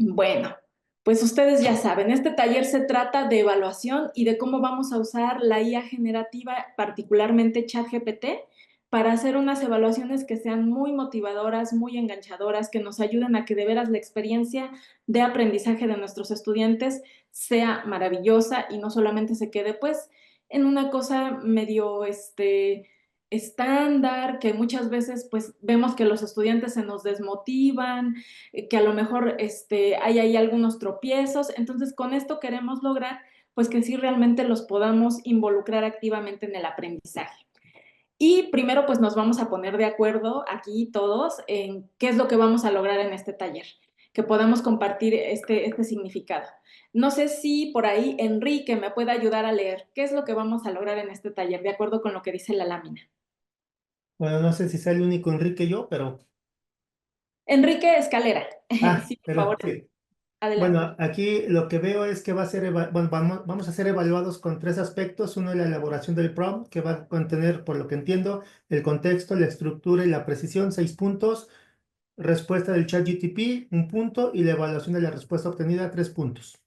Bueno, pues ustedes ya saben, este taller se trata de evaluación y de cómo vamos a usar la IA generativa, particularmente ChatGPT, para hacer unas evaluaciones que sean muy motivadoras, muy enganchadoras, que nos ayuden a que de veras la experiencia de aprendizaje de nuestros estudiantes sea maravillosa y no solamente se quede pues en una cosa medio estándar, que muchas veces pues vemos que los estudiantes se nos desmotivan, que a lo mejor hay ahí algunos tropiezos. Entonces, con esto queremos lograr pues que sí realmente los podamos involucrar activamente en el aprendizaje. Y primero pues nos vamos a poner de acuerdo aquí todos en qué es lo que vamos a lograr en este taller, que podamos compartir este significado. No sé si por ahí Enrique me puede ayudar a leer qué es lo que vamos a lograr en este taller, de acuerdo con lo que dice la lámina. Bueno, no sé si sea el único Enrique yo, pero... Enrique Escalera, Ah, sí, por pero favor, sí. adelante. Bueno, aquí lo que veo es que va a ser, bueno, vamos a ser evaluados con tres aspectos. Uno es la elaboración del prompt, que va a contener, por lo que entiendo, el contexto, la estructura y la precisión, 6 puntos. Respuesta del chat GTP, 1 punto. Y la evaluación de la respuesta obtenida, 3 puntos.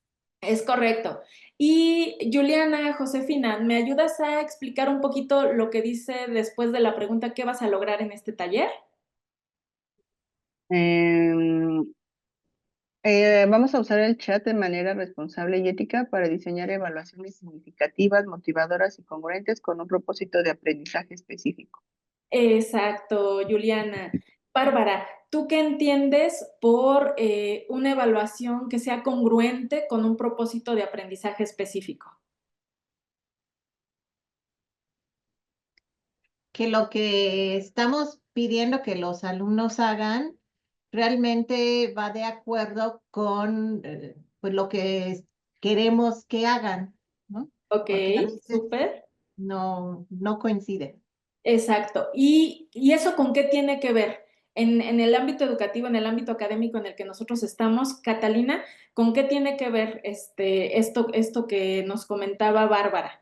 Es correcto. Y Juliana, Josefina, ¿me ayudas a explicar un poquito lo que dice después de la pregunta qué vas a lograr en este taller? Em, Vamos a usar el chat de manera responsable y ética para diseñar evaluaciones significativas, motivadoras y congruentes con un propósito de aprendizaje específico. Exacto, Juliana. Bárbara, ¿tú qué entiendes por una evaluación que sea congruente con un propósito de aprendizaje específico? Que lo que estamos pidiendo que los alumnos hagan realmente va de acuerdo con pues lo que queremos que hagan, ¿no? Ok, Porque a veces súper. no coincide. Exacto. ¿Y eso con qué tiene que ver? En el ámbito educativo, en el ámbito académico en el que nosotros estamos, Catalina, ¿con qué tiene que ver esto que nos comentaba Bárbara?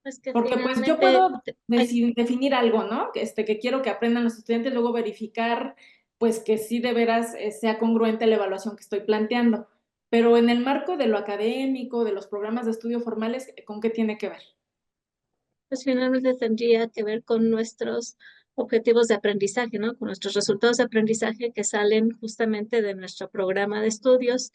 Pues que Porque pues yo finalmente, puedo ay, definir algo, ¿no? Que quiero que aprendan los estudiantes, luego verificar, pues que sí de veras sea congruente la evaluación que estoy planteando. Pero en el marco de lo académico, de los programas de estudio formales, ¿con qué tiene que ver? pues finalmente tendría que ver con nuestros objetivos de aprendizaje, ¿no? Con nuestros resultados de aprendizaje que salen justamente de nuestro programa de estudios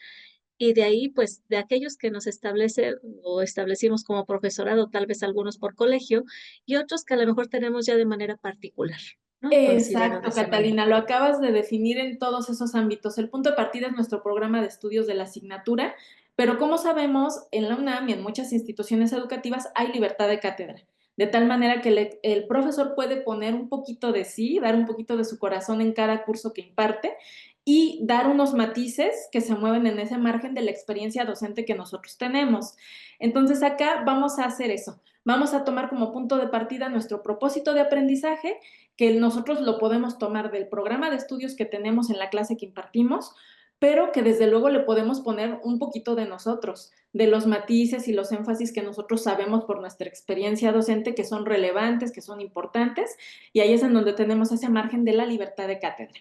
y de ahí, pues, de aquellos que nos establece o establecimos como profesorado, tal vez algunos por colegio y otros que a lo mejor tenemos ya de manera particular, ¿no? Considero de Exacto, esa manera. Catalina, lo acabas de definir en todos esos ámbitos. El punto de partida es nuestro programa de estudios de la asignatura, pero como sabemos, en la UNAM y en muchas instituciones educativas hay libertad de cátedra, de tal manera que el profesor puede poner un poquito de sí, dar un poquito de su corazón en cada curso que imparte y dar unos matices que se mueven en ese margen de la experiencia docente que nosotros tenemos. Entonces acá vamos a hacer eso. Vamos a tomar como punto de partida nuestro propósito de aprendizaje, que nosotros lo podemos tomar del programa de estudios que tenemos en la clase que impartimos, pero que desde luego le podemos poner un poquito de nosotros, de los matices y los énfasis que nosotros sabemos por nuestra experiencia docente que son relevantes, que son importantes, y ahí es en donde tenemos ese margen de la libertad de cátedra.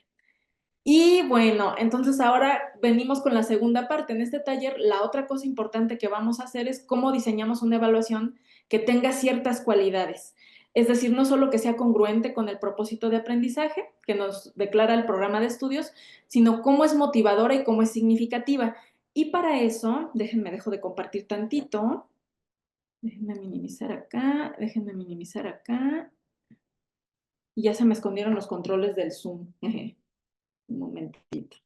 Y bueno, entonces ahora venimos con la segunda parte. En este taller, la otra cosa importante que vamos a hacer es cómo diseñamos una evaluación que tenga ciertas cualidades. Es decir, no solo que sea congruente con el propósito de aprendizaje que nos declara el programa de estudios, sino cómo es motivadora y cómo es significativa. Y para eso, dejo de compartir tantito. Déjenme minimizar acá. Y ya se me escondieron los controles del Zoom. Un momentito.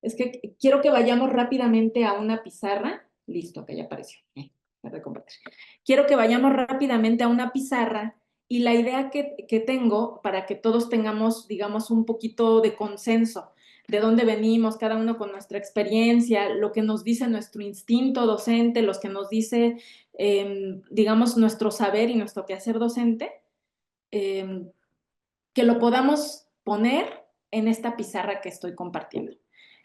Es que quiero que vayamos rápidamente a una pizarra. Listo, acá ya apareció. De compartir. Quiero que vayamos rápidamente a una pizarra y la idea que tengo para que todos tengamos, digamos, un poquito de consenso de dónde venimos, cada uno con nuestra experiencia, lo que nos dice nuestro instinto docente, los que nos dice, digamos, nuestro saber y nuestro quehacer docente, eh, que lo podamos poner en esta pizarra que estoy compartiendo.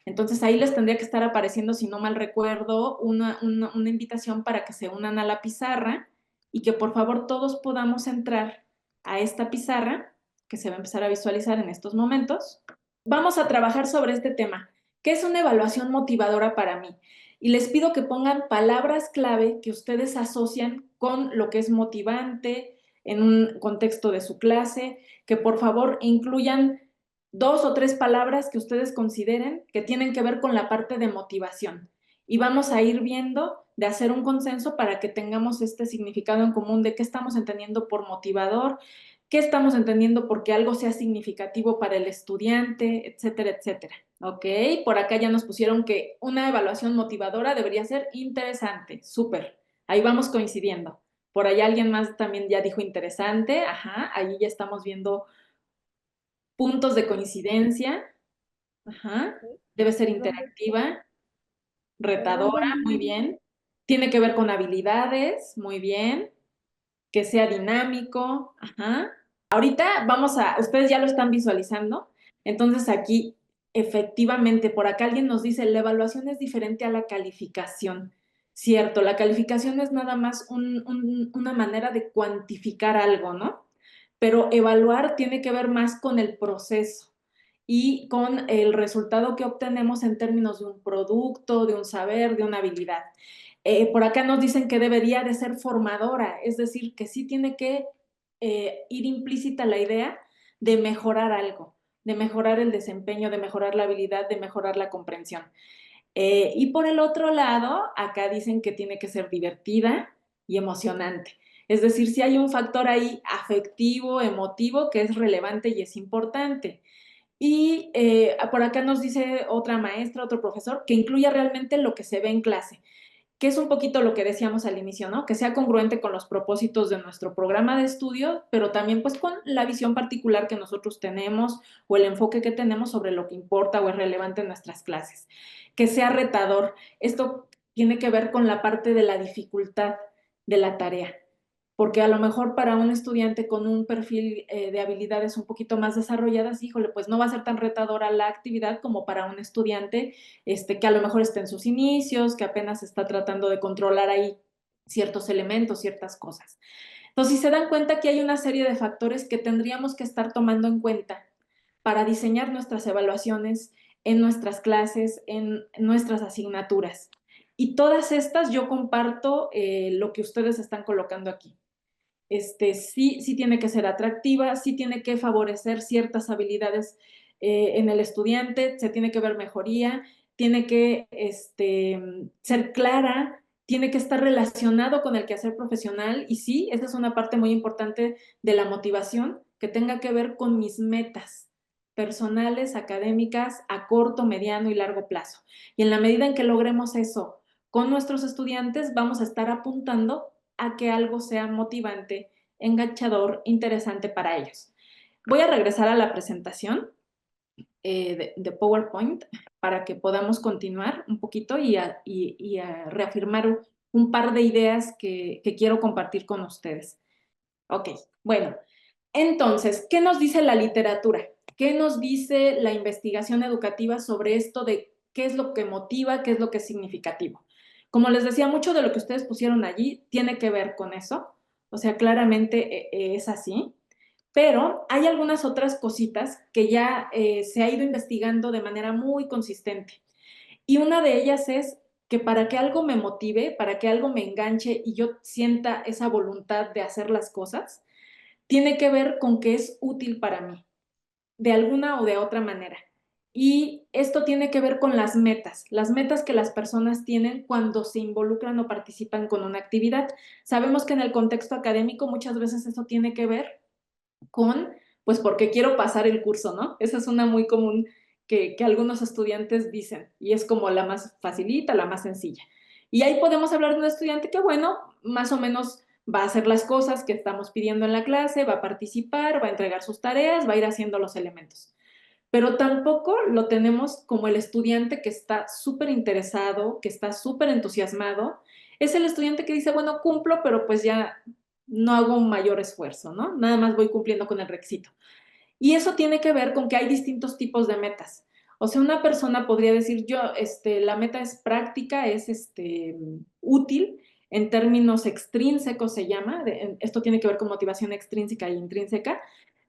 Entonces ahí les tendría que estar apareciendo, si no mal recuerdo, una invitación para que se unan a la pizarra y que por favor todos podamos entrar a esta pizarra que se va a empezar a visualizar en estos momentos. Vamos a trabajar sobre este tema. ¿Qué es una evaluación motivadora para mí? Y les pido que pongan palabras clave que ustedes asocian con lo que es motivante en un contexto de su clase, que por favor incluyan 2 o 3 palabras que ustedes consideren que tienen que ver con la parte de motivación. Y vamos a ir viendo de hacer un consenso para que tengamos este significado en común de qué estamos entendiendo por motivador, qué estamos entendiendo porque algo sea significativo para el estudiante, etcétera, etcétera. ¿Ok? Por acá ya nos pusieron que una evaluación motivadora debería ser interesante. Súper. Ahí vamos coincidiendo. Por ahí alguien más también ya dijo interesante. Ajá, ahí ya estamos viendo puntos de coincidencia. Ajá. Debe ser interactiva, retadora, muy bien. Tiene que ver con habilidades, muy bien. Que sea dinámico, ajá. Ahorita ustedes ya lo están visualizando, entonces aquí efectivamente, por acá alguien nos dice, la evaluación es diferente a la calificación. Cierto, la calificación es nada más una manera de cuantificar algo, ¿no? Pero evaluar tiene que ver más con el proceso y con el resultado que obtenemos en términos de un producto, de un saber, de una habilidad. Por acá nos dicen que debería de ser formadora, es decir, que sí tiene que ir implícita la idea de mejorar algo, de mejorar el desempeño, de mejorar la habilidad, de mejorar la comprensión. Y por el otro lado, acá dicen que tiene que ser divertida y emocionante. Es decir, si hay un factor ahí afectivo, emotivo, que es relevante y es importante. Y por acá nos dice otra maestra, otro profesor, que incluya realmente lo que se ve en clase, que es un poquito lo que decíamos al inicio, ¿no? Que sea congruente con los propósitos de nuestro programa de estudio, pero también pues con la visión particular que nosotros tenemos o el enfoque que tenemos sobre lo que importa o es relevante en nuestras clases. Que sea retador. Esto tiene que ver con la parte de la dificultad de la tarea, porque a lo mejor para un estudiante con un perfil de habilidades un poquito más desarrolladas, híjole, pues no va a ser tan retadora la actividad como para un estudiante que a lo mejor está en sus inicios, que apenas está tratando de controlar ahí ciertos elementos, ciertas cosas. Entonces, si se dan cuenta que hay una serie de factores que tendríamos que estar tomando en cuenta para diseñar nuestras evaluaciones en nuestras clases, en nuestras asignaturas. Y todas estas yo comparto lo que ustedes están colocando aquí. Sí tiene que ser atractiva, sí tiene que favorecer ciertas habilidades en el estudiante, se tiene que ver mejoría, tiene que ser clara, tiene que estar relacionado con el quehacer profesional y sí, esa es una parte muy importante de la motivación, que tenga que ver con mis metas personales, académicas, a corto, mediano y largo plazo. Y en la medida en que logremos eso con nuestros estudiantes, vamos a estar apuntando a que algo sea motivante, enganchador, interesante para ellos. Voy a regresar a la presentación de PowerPoint para que podamos continuar un poquito y a reafirmar un par de ideas que quiero compartir con ustedes. Ok, bueno, entonces, ¿qué nos dice la literatura? ¿Qué nos dice la investigación educativa sobre esto de qué es lo que motiva, qué es lo que es significativo? Como les decía, mucho de lo que ustedes pusieron allí tiene que ver con eso, o sea, claramente es así, pero hay algunas otras cositas que ya se ha ido investigando de manera muy consistente. Y una de ellas es que para que algo me motive, para que algo me enganche y yo sienta esa voluntad de hacer las cosas, tiene que ver con que es útil para mí, de alguna o de otra manera. Y esto tiene que ver con las metas que las personas tienen cuando se involucran o participan con una actividad. Sabemos que en el contexto académico muchas veces eso tiene que ver con, pues porque quiero pasar el curso, ¿no? Esa es una muy común que algunos estudiantes dicen y es como la más facilita, la más sencilla. Y ahí podemos hablar de un estudiante que, bueno, más o menos va a hacer las cosas que estamos pidiendo en la clase, va a participar, va a entregar sus tareas, va a ir haciendo los elementos. Pero tampoco lo tenemos como el estudiante que está súper interesado, que está súper entusiasmado. Es el estudiante que dice, bueno, cumplo, pero pues ya no hago un mayor esfuerzo, ¿no? Nada más voy cumpliendo con el requisito. Y eso tiene que ver con que hay distintos tipos de metas. O sea, una persona podría decir, yo, la meta es práctica, es útil, en términos extrínsecos se llama, esto tiene que ver con motivación extrínseca e intrínseca,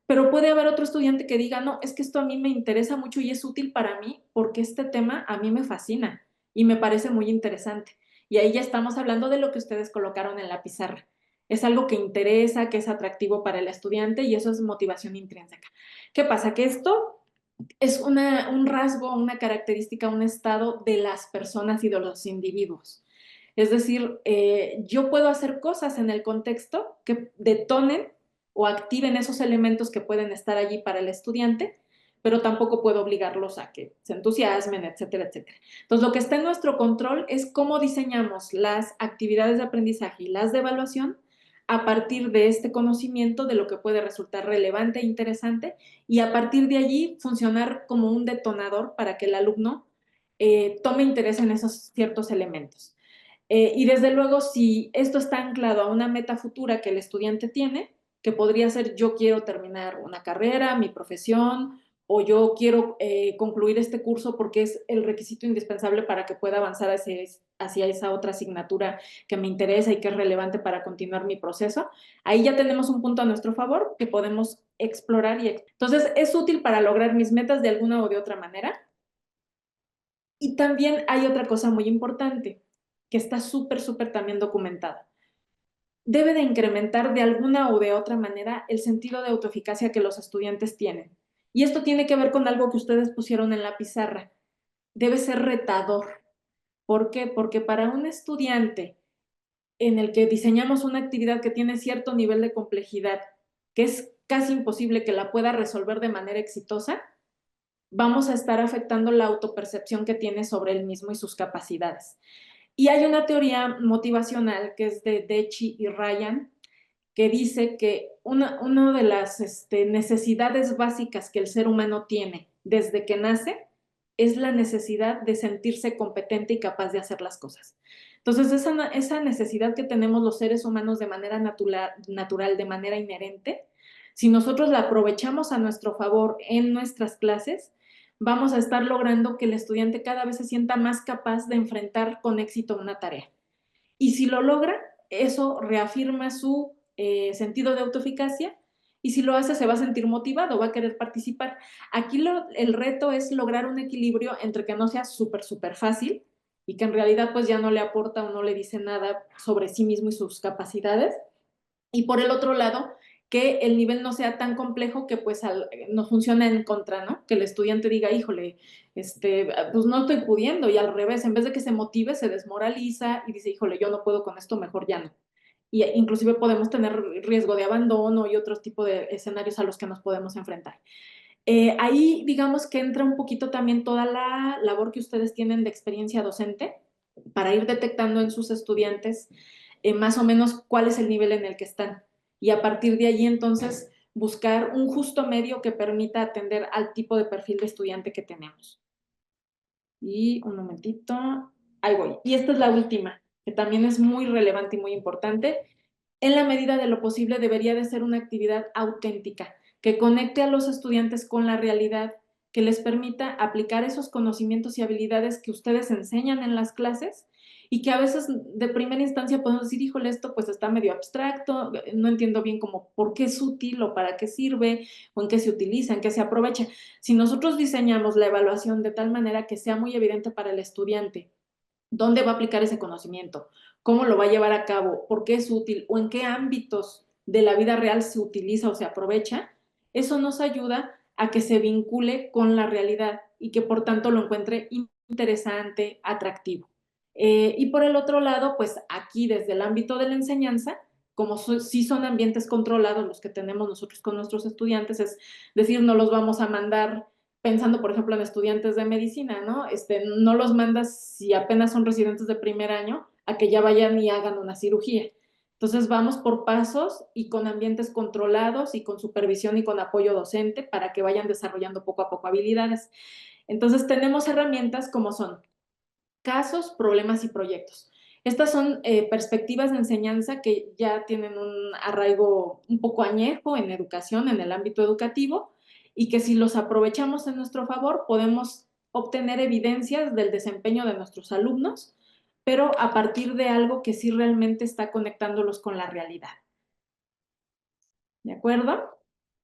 pero puede haber otro estudiante que diga, no, es que esto a mí me interesa mucho y es útil para mí porque este tema a mí me fascina y me parece muy interesante. Y ahí ya estamos hablando de lo que ustedes colocaron en la pizarra. Es algo que interesa, que es atractivo para el estudiante y eso es motivación intrínseca. ¿Qué pasa? Que esto es un rasgo, una característica, un estado de las personas y de los individuos. Es decir, yo puedo hacer cosas en el contexto que detonen o activen esos elementos que pueden estar allí para el estudiante, pero tampoco puedo obligarlos a que se entusiasmen, etcétera, etcétera. Entonces, lo que está en nuestro control es cómo diseñamos las actividades de aprendizaje y las de evaluación a partir de este conocimiento de lo que puede resultar relevante e interesante y a partir de allí funcionar como un detonador para que el alumno tome interés en esos ciertos elementos. Y desde luego, si esto está anclado a una meta futura que el estudiante tiene, que podría ser yo quiero terminar una carrera, mi profesión, o yo quiero concluir este curso porque es el requisito indispensable para que pueda avanzar hacia esa otra asignatura que me interesa y que es relevante para continuar mi proceso. Ahí ya tenemos un punto a nuestro favor que podemos explorar. Entonces, es útil para lograr mis metas de alguna o de otra manera. Y también hay otra cosa muy importante que está súper, súper también documentada. Debe de incrementar de alguna o de otra manera el sentido de autoeficacia que los estudiantes tienen. Y esto tiene que ver con algo que ustedes pusieron en la pizarra. Debe ser retador. ¿Por qué? Porque para un estudiante en el que diseñamos una actividad que tiene cierto nivel de complejidad, que es casi imposible que la pueda resolver de manera exitosa, vamos a estar afectando la autopercepción que tiene sobre él mismo y sus capacidades. Y hay una teoría motivacional que es de Dechi y Ryan, que dice que una de las necesidades básicas que el ser humano tiene desde que nace es la necesidad de sentirse competente y capaz de hacer las cosas. Entonces, esa necesidad que tenemos los seres humanos de manera natural, de manera inherente, si nosotros la aprovechamos a nuestro favor en nuestras clases, vamos a estar logrando que el estudiante cada vez se sienta más capaz de enfrentar con éxito una tarea. Y si lo logra, eso reafirma su sentido de autoeficacia y si lo hace se va a sentir motivado, va a querer participar. Aquí el reto es lograr un equilibrio entre que no sea súper, súper fácil y que en realidad pues ya no le aporta o no le dice nada sobre sí mismo y sus capacidades. Y por el otro lado, que el nivel no sea tan complejo que pues nos funcione en contra, ¿no? Que el estudiante diga, híjole, pues no estoy pudiendo y al revés, en vez de que se motive, se desmoraliza y dice, híjole, yo no puedo con esto, mejor ya no. Y inclusive podemos tener riesgo de abandono y otros tipos de escenarios a los que nos podemos enfrentar. Ahí digamos que entra un poquito también toda la labor que ustedes tienen de experiencia docente para ir detectando en sus estudiantes más o menos cuál es el nivel en el que están. Y a partir de allí entonces buscar un justo medio que permita atender al tipo de perfil de estudiante que tenemos. Y un momentito, ahí voy. Y esta es la última, que también es muy relevante y muy importante. En la medida de lo posible debería de ser una actividad auténtica, que conecte a los estudiantes con la realidad, que les permita aplicar esos conocimientos y habilidades que ustedes enseñan en las clases y que a veces de primera instancia podemos decir, híjole, esto pues está medio abstracto, no entiendo bien cómo por qué es útil o para qué sirve o en qué se utiliza, en qué se aprovecha. Si nosotros diseñamos la evaluación de tal manera que sea muy evidente para el estudiante dónde va a aplicar ese conocimiento, cómo lo va a llevar a cabo, por qué es útil o en qué ámbitos de la vida real se utiliza o se aprovecha, eso nos ayuda a que se vincule con la realidad y que por tanto lo encuentre interesante, atractivo. Y por el otro lado, pues aquí desde el ámbito de la enseñanza, como sí son ambientes controlados los que tenemos nosotros con nuestros estudiantes, es decir, no los vamos a mandar pensando, por ejemplo, en estudiantes de medicina, ¿no? No los mandas si apenas son residentes de primer año a que ya vayan y hagan una cirugía. Entonces vamos por pasos y con ambientes controlados y con supervisión y con apoyo docente para que vayan desarrollando poco a poco habilidades. Entonces tenemos herramientas como son casos, problemas y proyectos. Estas son perspectivas de enseñanza que ya tienen un arraigo un poco añejo en educación, en el ámbito educativo, y que si los aprovechamos en nuestro favor podemos obtener evidencias del desempeño de nuestros alumnos, pero a partir de algo que sí realmente está conectándolos con la realidad. ¿De acuerdo?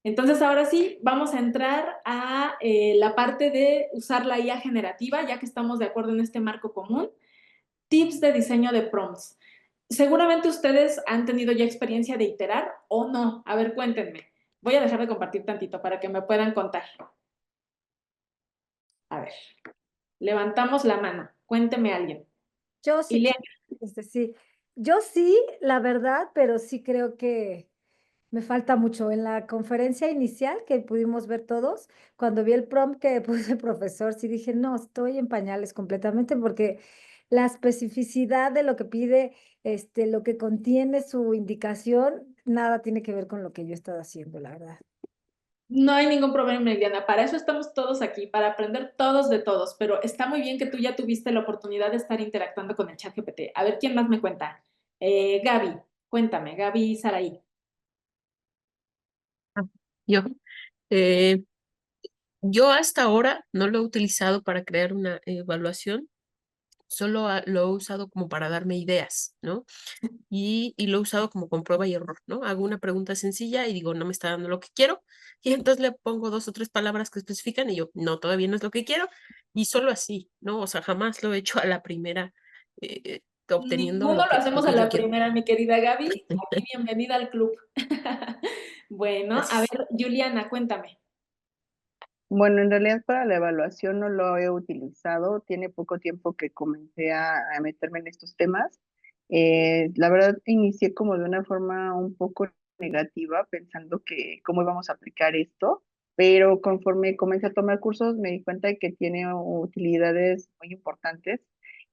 Entonces, ahora sí, vamos a entrar a la parte de usar la IA generativa, ya que estamos de acuerdo en este marco común. Tips de diseño de prompts. Seguramente ustedes han tenido ya experiencia de iterar o no. A ver, cuéntenme. Voy a dejar de compartir tantito para que me puedan contar. A ver, levantamos la mano. Cuénteme alguien. Yo sí, Ileana. sí. Yo sí, la verdad, pero sí creo que me falta mucho. En la conferencia inicial que pudimos ver todos, cuando vi el prompt que puso el profesor, sí dije, no, estoy en pañales completamente porque la especificidad de lo que pide, lo que contiene su indicación, nada tiene que ver con lo que yo he estado haciendo, la verdad. No hay ningún problema, Ileana. Para eso estamos todos aquí, para aprender todos de todos. Pero está muy bien que tú ya tuviste la oportunidad de estar interactuando con el chat GPT. A ver, ¿quién más me cuenta? Gaby, cuéntame. Gaby Saraí. Ah, Yo, eh, yo hasta ahora no lo he utilizado para crear una evaluación, solo lo he usado como para darme ideas, ¿no? Y lo he usado como con prueba y error, ¿no? Hago una pregunta sencilla y digo, no me está dando lo que quiero, y entonces le pongo 2 o 3 palabras que especifican y yo, no, todavía no es lo que quiero, y solo así, ¿no? O sea, jamás lo he hecho a la primera, obteniendo Ninguno lo lo hacemos a que yo la quiero. primera, mi querida Gaby. Aquí bienvenida al club. Bueno, a Gracias. ver, Juliana, cuéntame. Bueno, en realidad para la evaluación no lo he utilizado. Tiene poco tiempo que comencé a meterme en estos temas. La verdad, inicié como de una forma un poco negativa, pensando que cómo íbamos a aplicar esto, pero conforme comencé a tomar cursos me di cuenta de que tiene utilidades muy importantes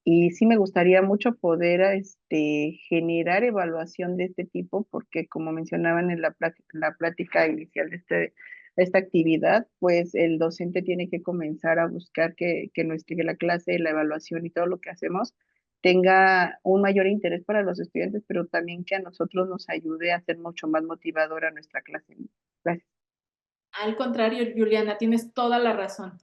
y sí me gustaría mucho poder generar evaluación de este tipo, porque como mencionaban en la plática inicial de esta actividad, pues el docente tiene que comenzar a buscar que la clase, la evaluación y todo lo que hacemos tenga un mayor interés para los estudiantes, pero también que a nosotros nos ayude a ser mucho más motivadora nuestra clase. Gracias. Al contrario, Juliana, tienes toda la razón.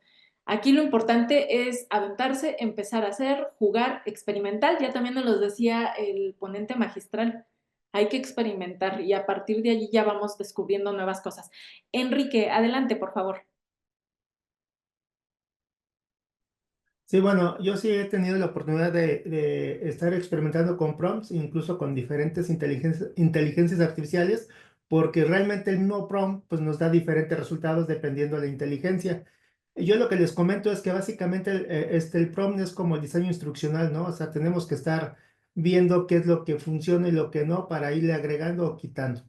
Aquí lo importante es aventarse, empezar a hacer, jugar, experimentar. Ya también nos lo decía el ponente magistral. Hay que experimentar y a partir de allí ya vamos descubriendo nuevas cosas. Enrique, adelante, por favor. Sí, bueno, yo sí he tenido la oportunidad de estar experimentando con prompts, incluso con diferentes inteligencias artificiales, porque realmente el mismo prompt pues, nos da diferentes resultados dependiendo de la inteligencia. Y yo lo que les comento es que básicamente el prompt es como el diseño instruccional, ¿no? O sea, tenemos que estar viendo qué es lo que funciona y lo que no para irle agregando o quitando.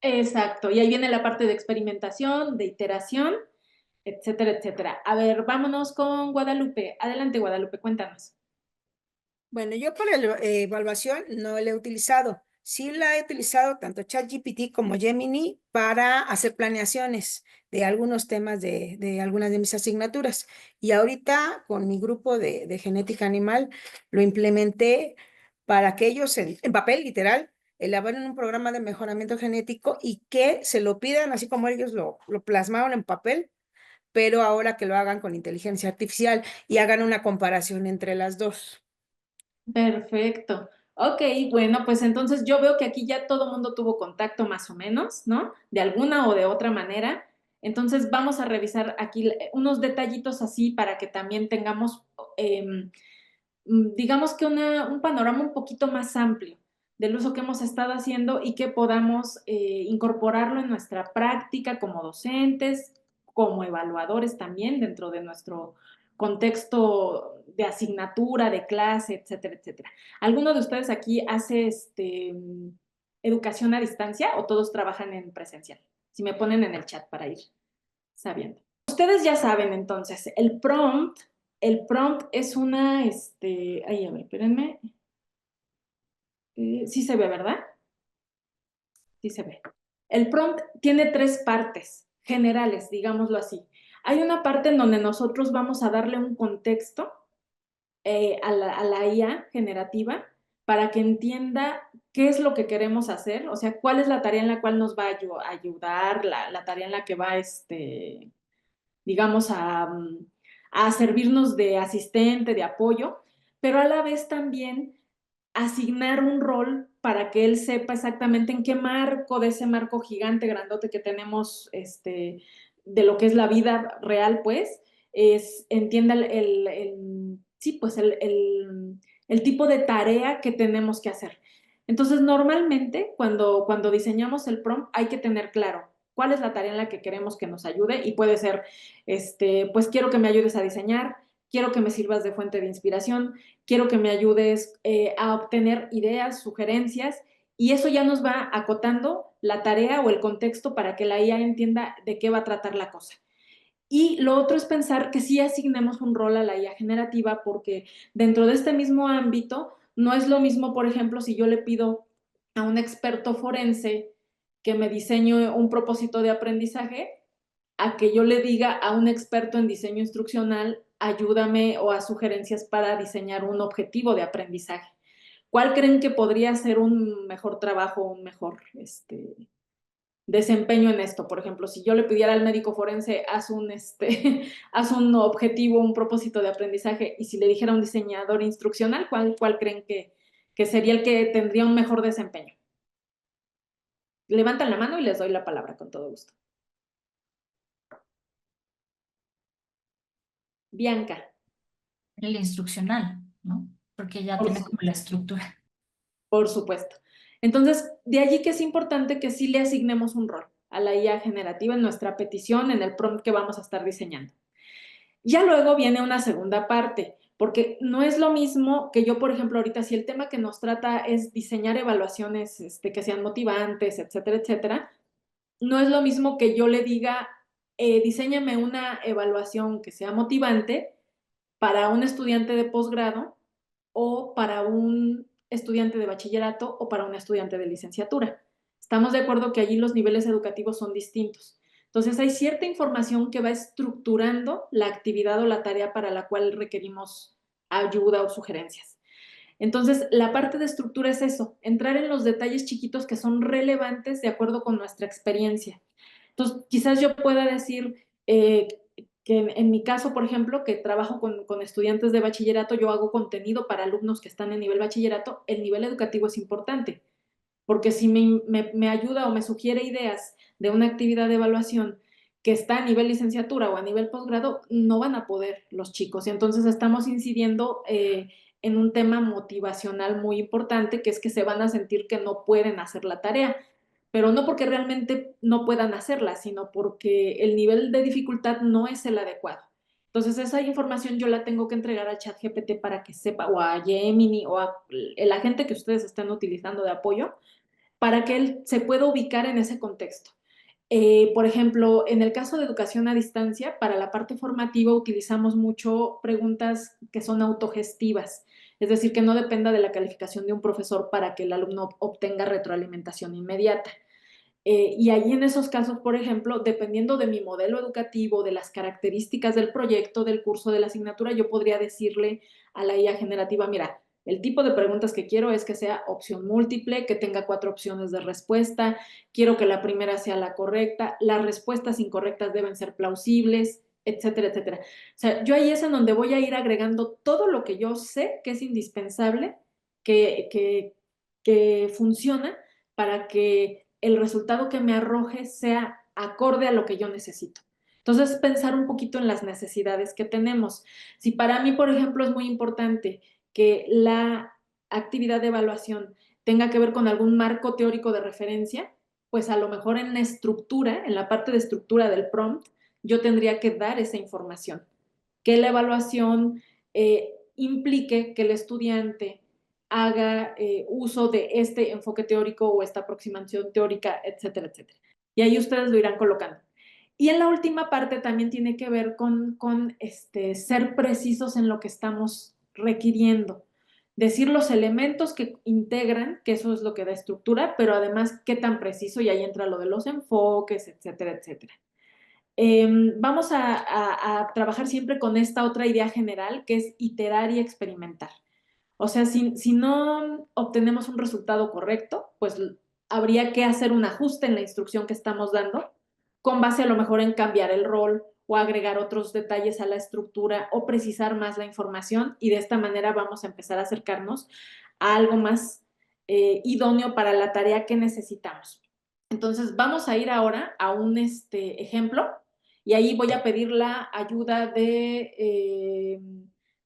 Exacto. Y ahí viene la parte de experimentación, de iteración, etcétera, etcétera. A ver, vámonos con Guadalupe. Adelante, Guadalupe, cuéntanos. Bueno, yo para la evaluación no la he utilizado. Sí la he utilizado tanto ChatGPT como Gemini para hacer planeaciones de algunos temas de algunas de mis asignaturas. Y ahorita con mi grupo de genética animal lo implementé para que ellos en papel, literal, elaboren un programa de mejoramiento genético y que se lo pidan así como ellos lo plasmaron en papel, pero ahora que lo hagan con inteligencia artificial y hagan una comparación entre las dos. Perfecto. Ok, bueno, pues entonces yo veo que aquí ya todo mundo tuvo contacto más o menos, ¿no? De alguna o de otra manera. Entonces vamos a revisar aquí unos detallitos así para que también tengamos, digamos que un panorama un poquito más amplio del uso que hemos estado haciendo y que podamos incorporarlo en nuestra práctica como docentes, como evaluadores también dentro de nuestro contexto de asignatura, de clase, etcétera, etcétera. ¿Alguno de ustedes aquí hace educación a distancia o todos trabajan en presencial? Si me ponen en el chat para ir sabiendo. Ustedes ya saben entonces, el prompt es ay, a ver, espérenme. Sí se ve, ¿verdad? Sí se ve. El prompt tiene 3 partes generales, digámoslo así. Hay una parte en donde nosotros vamos a darle un contexto a la IA generativa para que entienda qué es lo que queremos hacer, o sea, cuál es la tarea en la cual nos va a ayudar, la tarea en la que va, digamos, a servirnos de asistente, de apoyo, pero a la vez también asignar un rol para que él sepa exactamente en qué marco, de ese marco gigante, grandote que tenemos, de lo que es la vida real, pues, entienda sí, pues el tipo de tarea que tenemos que hacer. Entonces, normalmente, cuando diseñamos el prompt, hay que tener claro cuál es la tarea en la que queremos que nos ayude, y puede ser, pues quiero que me ayudes a diseñar, quiero que me sirvas de fuente de inspiración, quiero que me ayudes a obtener ideas, sugerencias, y eso ya nos va acotando la tarea o el contexto para que la IA entienda de qué va a tratar la cosa. Y lo otro es pensar que sí asignemos un rol a la IA generativa, porque dentro de este mismo ámbito no es lo mismo, por ejemplo, si yo le pido a un experto forense que me diseñe un propósito de aprendizaje, a que yo le diga a un experto en diseño instruccional, ayúdame, o a sugerencias para diseñar un objetivo de aprendizaje. ¿Cuál creen que podría ser un mejor trabajo, un mejor desempeño en esto? Por ejemplo, si yo le pidiera al médico forense, haz un objetivo, un propósito de aprendizaje, y si le dijera a un diseñador instruccional, ¿cuál creen que sería el que tendría un mejor desempeño? Levantan la mano y les doy la palabra con todo gusto. Bianca. El instruccional, ¿no? Porque ya Por tiene supuesto. como la estructura. Por supuesto. Entonces, de allí que es importante que sí le asignemos un rol a la IA generativa en nuestra petición, en el prompt que vamos a estar diseñando. Ya luego viene una segunda parte, porque no es lo mismo que yo, por ejemplo, ahorita, si el tema que nos trata es diseñar evaluaciones que sean motivantes, etcétera, etcétera, no es lo mismo que yo le diga, diséñame una evaluación que sea motivante para un estudiante de posgrado, o para un estudiante de bachillerato, o para un estudiante de licenciatura. Estamos de acuerdo que allí los niveles educativos son distintos. Entonces, hay cierta información que va estructurando la actividad o la tarea para la cual requerimos ayuda o sugerencias. Entonces, la parte de estructura es eso, entrar en los detalles chiquitos que son relevantes de acuerdo con nuestra experiencia. Entonces, quizás yo pueda decir que en mi caso, por ejemplo, que trabajo con estudiantes de bachillerato, yo hago contenido para alumnos que están en nivel bachillerato, el nivel educativo es importante, porque si me ayuda o me sugiere ideas de una actividad de evaluación que está a nivel licenciatura o a nivel posgrado, no van a poder los chicos. Y entonces estamos incidiendo en un tema motivacional muy importante, que es que se van a sentir que no pueden hacer la tarea, pero no porque realmente no puedan hacerla, sino porque el nivel de dificultad no es el adecuado. Entonces, esa información yo la tengo que entregar al ChatGPT para que sepa, o a Gemini, o a el agente que ustedes estén utilizando de apoyo, para que él se pueda ubicar en ese contexto. Por ejemplo, en el caso de educación a distancia, para la parte formativa utilizamos mucho preguntas que son autogestivas, es decir, que no dependa de la calificación de un profesor para que el alumno obtenga retroalimentación inmediata. Y allí en esos casos, por ejemplo, dependiendo de mi modelo educativo, de las características del proyecto, del curso, de la asignatura, yo podría decirle a la IA generativa, mira, el tipo de preguntas que quiero es que sea opción múltiple, que tenga 4 opciones de respuesta, quiero que la primera sea la correcta, las respuestas incorrectas deben ser plausibles, etcétera, etcétera. O sea, yo ahí es en donde voy a ir agregando todo lo que yo sé que es indispensable, que funciona para que el resultado que me arroje sea acorde a lo que yo necesito. Entonces, pensar un poquito en las necesidades que tenemos. Si para mí, por ejemplo, es muy importante que la actividad de evaluación tenga que ver con algún marco teórico de referencia, pues a lo mejor en la estructura, en la parte de estructura del prompt, yo tendría que dar esa información. Que la evaluación implique que el estudiante haga uso de este enfoque teórico o esta aproximación teórica, etcétera, etcétera. Y ahí ustedes lo irán colocando. Y en la última parte también tiene que ver con ser precisos en lo que estamos requiriendo. Decir los elementos que integran, que eso es lo que da estructura, pero además qué tan preciso, y ahí entra lo de los enfoques, etcétera, etcétera. Vamos a trabajar siempre con esta otra idea general, que es iterar y experimentar. O sea, si no obtenemos un resultado correcto, pues habría que hacer un ajuste en la instrucción que estamos dando, con base a lo mejor en cambiar el rol o agregar otros detalles a la estructura o precisar más la información, y de esta manera vamos a empezar a acercarnos a algo más idóneo para la tarea que necesitamos. Entonces, vamos a ir ahora a un ejemplo y ahí voy a pedir la ayuda de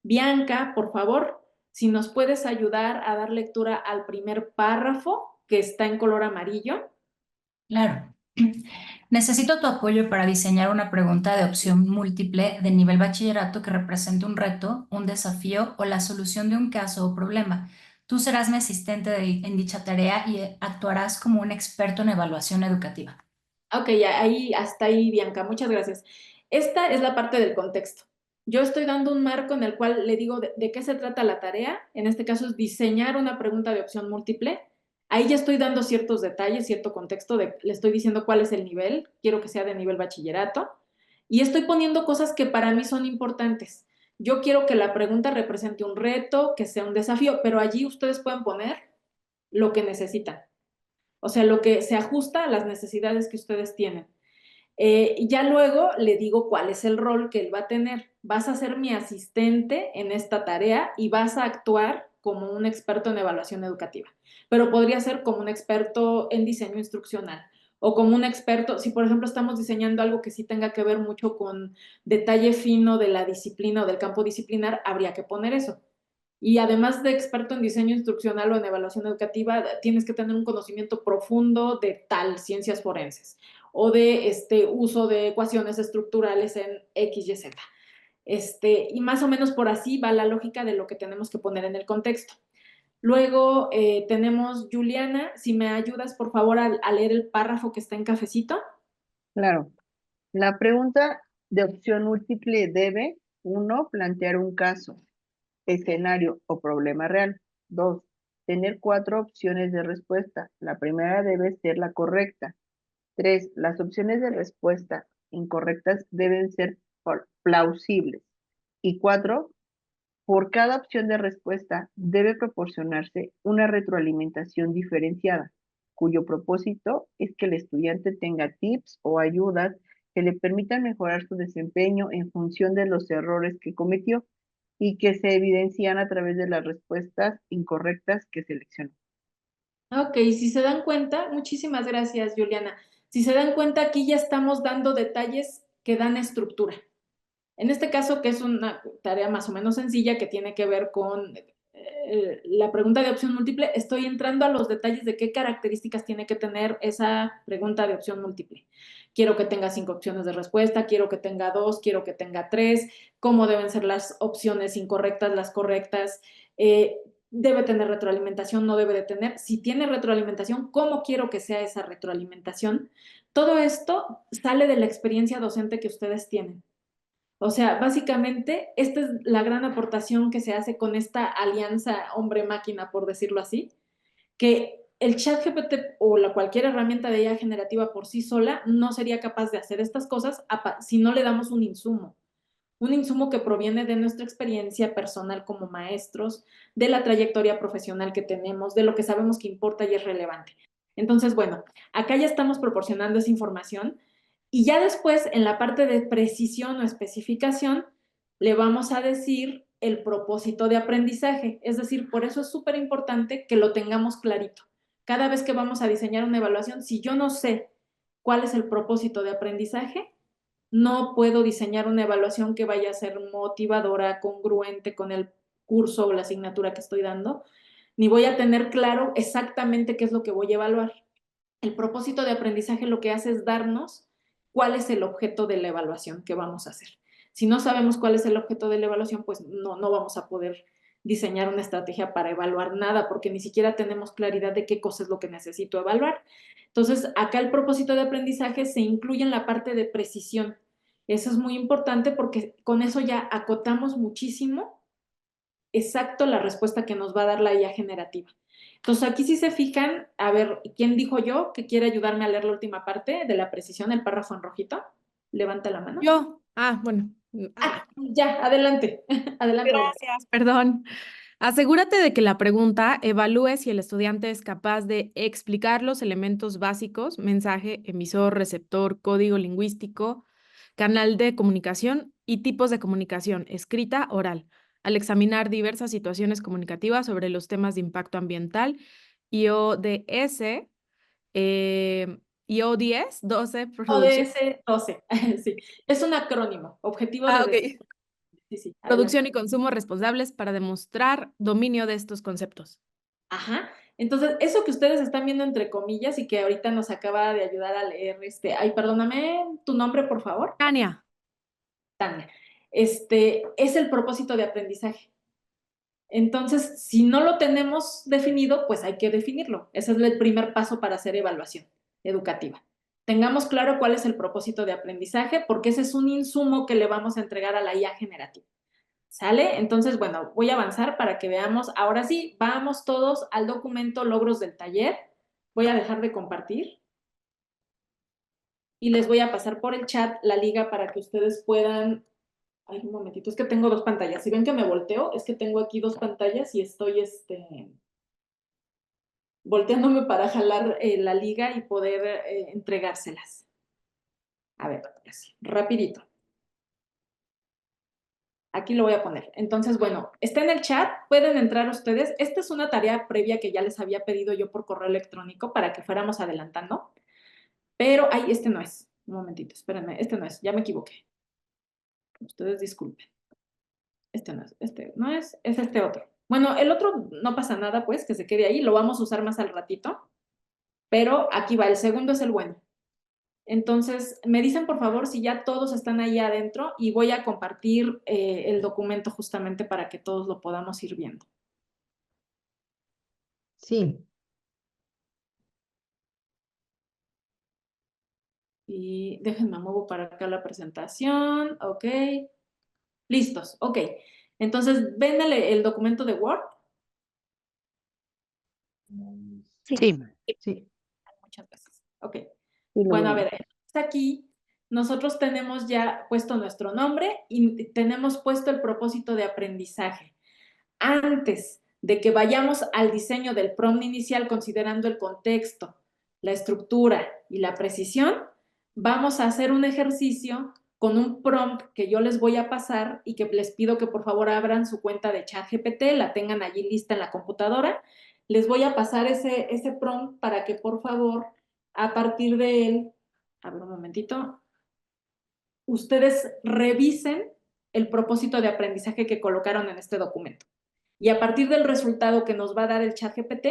Bianca, por favor, si nos puedes ayudar a dar lectura al primer párrafo que está en color amarillo. Claro. Necesito tu apoyo para diseñar una pregunta de opción múltiple de nivel bachillerato que represente un reto, un desafío o la solución de un caso o problema. Tú serás mi asistente en dicha tarea y actuarás como un experto en evaluación educativa. Ok, ahí, hasta ahí, Bianca, muchas gracias. Esta es la parte del contexto. Yo estoy dando un marco en el cual le digo de qué se trata la tarea. En este caso es diseñar una pregunta de opción múltiple. Ahí ya estoy dando ciertos detalles, cierto contexto, le estoy diciendo cuál es el nivel, quiero que sea de nivel bachillerato, y estoy poniendo cosas que para mí son importantes. Yo quiero que la pregunta represente un reto, que sea un desafío, pero allí ustedes pueden poner lo que necesitan. O sea, lo que se ajusta a las necesidades que ustedes tienen. Y ya luego le digo cuál es el rol que él va a tener. Vas a ser mi asistente en esta tarea y vas a actuar como un experto en evaluación educativa. Pero podría ser como un experto en diseño instruccional o como un experto, si por ejemplo estamos diseñando algo que sí tenga que ver mucho con detalle fino de la disciplina o del campo disciplinar, habría que poner eso. Y además de experto en diseño instruccional o en evaluación educativa, tienes que tener un conocimiento profundo de tal ciencias forenses o de uso de ecuaciones estructurales en X, Y, Z. Y más o menos por así va la lógica de lo que tenemos que poner en el contexto. Luego tenemos Juliana, si me ayudas por favor a leer el párrafo que está en cafecito. Claro. La pregunta de opción múltiple debe, 1, plantear un caso, escenario o problema real. 2, tener 4 opciones de respuesta. La primera debe ser la correcta. 3, las opciones de respuesta incorrectas deben ser plausibles. Y 4, por cada opción de respuesta debe proporcionarse una retroalimentación diferenciada, cuyo propósito es que el estudiante tenga tips o ayudas que le permitan mejorar su desempeño en función de los errores que cometió y que se evidencian a través de las respuestas incorrectas que seleccionó. Ok, si se dan cuenta, muchísimas gracias, Juliana. Si se dan cuenta, aquí ya estamos dando detalles que dan estructura. En este caso, que es una tarea más o menos sencilla que tiene que ver con la pregunta de opción múltiple, estoy entrando a los detalles de qué características tiene que tener esa pregunta de opción múltiple. Quiero que tenga 5 opciones de respuesta, quiero que tenga 2, quiero que tenga 3, cómo deben ser las opciones incorrectas, las correctas, debe tener retroalimentación, no debe de tener. Si tiene retroalimentación, ¿cómo quiero que sea esa retroalimentación? Todo esto sale de la experiencia docente que ustedes tienen. O sea, básicamente, esta es la gran aportación que se hace con esta alianza hombre-máquina, por decirlo así, que el ChatGPT o cualquier herramienta de IA generativa por sí sola no sería capaz de hacer estas cosas si no le damos un insumo que proviene de nuestra experiencia personal como maestros, de la trayectoria profesional que tenemos, de lo que sabemos que importa y es relevante. Entonces, bueno, acá ya estamos proporcionando esa información y ya después en la parte de precisión o especificación le vamos a decir el propósito de aprendizaje. Es decir, por eso es súper importante que lo tengamos clarito. Cada vez que vamos a diseñar una evaluación, si yo no sé cuál es el propósito de aprendizaje, no puedo diseñar una evaluación que vaya a ser motivadora, congruente con el curso o la asignatura que estoy dando, ni voy a tener claro exactamente qué es lo que voy a evaluar. El propósito de aprendizaje lo que hace es darnos cuál es el objeto de la evaluación que vamos a hacer. Si no sabemos cuál es el objeto de la evaluación, pues no vamos a poder diseñar una estrategia para evaluar nada, porque ni siquiera tenemos claridad de qué cosa es lo que necesito evaluar. Entonces, acá el propósito de aprendizaje se incluye en la parte de precisión. Eso es muy importante porque con eso ya acotamos muchísimo exacto la respuesta que nos va a dar la IA generativa. Entonces, aquí si se fijan, a ver, ¿quién dijo yo que quiere ayudarme a leer la última parte de la precisión, el párrafo en rojito? Levanta la mano. Yo. Bueno. Ya, adelante. Adelante. Gracias, perdón. Asegúrate de que la pregunta evalúe si el estudiante es capaz de explicar los elementos básicos, mensaje, emisor, receptor, código lingüístico, canal de comunicación y tipos de comunicación, escrita, oral, al examinar diversas situaciones comunicativas sobre los temas de impacto ambiental IODS, IO10, 12, producción. ODS 12, sí. Es un acrónimo, Objetivo Ah, de ok. Sí, sí, Producción adelante. y consumo responsables para demostrar dominio de estos conceptos. Ajá. Entonces, eso que ustedes están viendo entre comillas y que ahorita nos acaba de ayudar a leer, ay, perdóname, tu nombre, por favor. Tania. Tania. Es el propósito de aprendizaje. Entonces, si no lo tenemos definido, pues hay que definirlo. Ese es el primer paso para hacer evaluación educativa. Tengamos claro cuál es el propósito de aprendizaje, porque ese es un insumo que le vamos a entregar a la IA generativa. ¿Sale? Entonces, bueno, voy a avanzar para que veamos. Ahora sí, vamos todos al documento Logros del taller. Voy a dejar de compartir y les voy a pasar por el chat la liga para que ustedes puedan... Ay, un momentito, es que tengo dos pantallas. Si ven que me volteo, es que tengo aquí dos pantallas y estoy volteándome para jalar la liga y poder entregárselas. A ver, así, rapidito. Aquí lo voy a poner. Entonces, bueno, está en el chat, pueden entrar ustedes. Esta es una tarea previa que ya les había pedido yo por correo electrónico para que fuéramos adelantando. Pero, ay, este no es. Un momentito, espérenme, este no es, ya me equivoqué. Ustedes disculpen. Este no es, es este otro. Bueno, el otro no pasa nada, pues, que se quede ahí, lo vamos a usar más al ratito. Pero aquí va, el segundo es el bueno. Entonces, me dicen por favor si ya todos están ahí adentro y voy a compartir el documento justamente para que todos lo podamos ir viendo. Sí. Y déjenme muevo para acá la presentación. Ok. Listos. Ok. Entonces, ven el documento de Word. Sí. Sí. Muchas gracias. Ok. Sí, lo Bueno, a veo. ver, aquí nosotros tenemos ya puesto nuestro nombre y tenemos puesto el propósito de aprendizaje. Antes de que vayamos al diseño del prompt inicial, considerando el contexto, la estructura y la precisión, vamos a hacer un ejercicio con un prompt que yo les voy a pasar y que les pido que por favor abran su cuenta de ChatGPT, la tengan allí lista en la computadora. Les voy a pasar ese prompt para que por favor, a partir de él, a ver un momentito, ustedes revisen el propósito de aprendizaje que colocaron en este documento. Y a partir del resultado que nos va a dar el ChatGPT,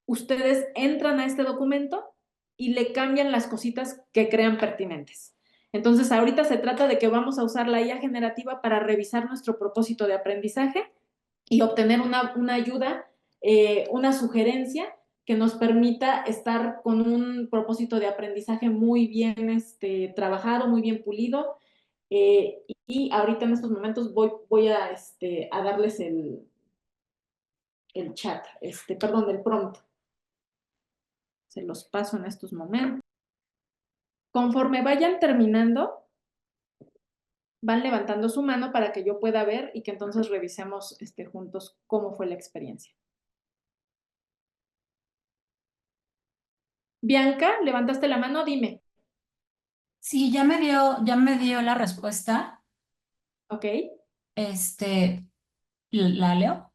ustedes entran a este documento y le cambian las cositas que crean pertinentes. Entonces, ahorita se trata de que vamos a usar la IA generativa para revisar nuestro propósito de aprendizaje y obtener una ayuda, una sugerencia que nos permita estar con un propósito de aprendizaje muy bien trabajado, muy bien pulido. Y ahorita en estos momentos voy a darles el chat, perdón, el prompt. Se los paso en estos momentos. Conforme vayan terminando, van levantando su mano para que yo pueda ver y que entonces revisemos juntos cómo fue la experiencia. Bianca, levantaste la mano, dime. Sí, ya me dio la respuesta. ¿Ok? ¿La leo?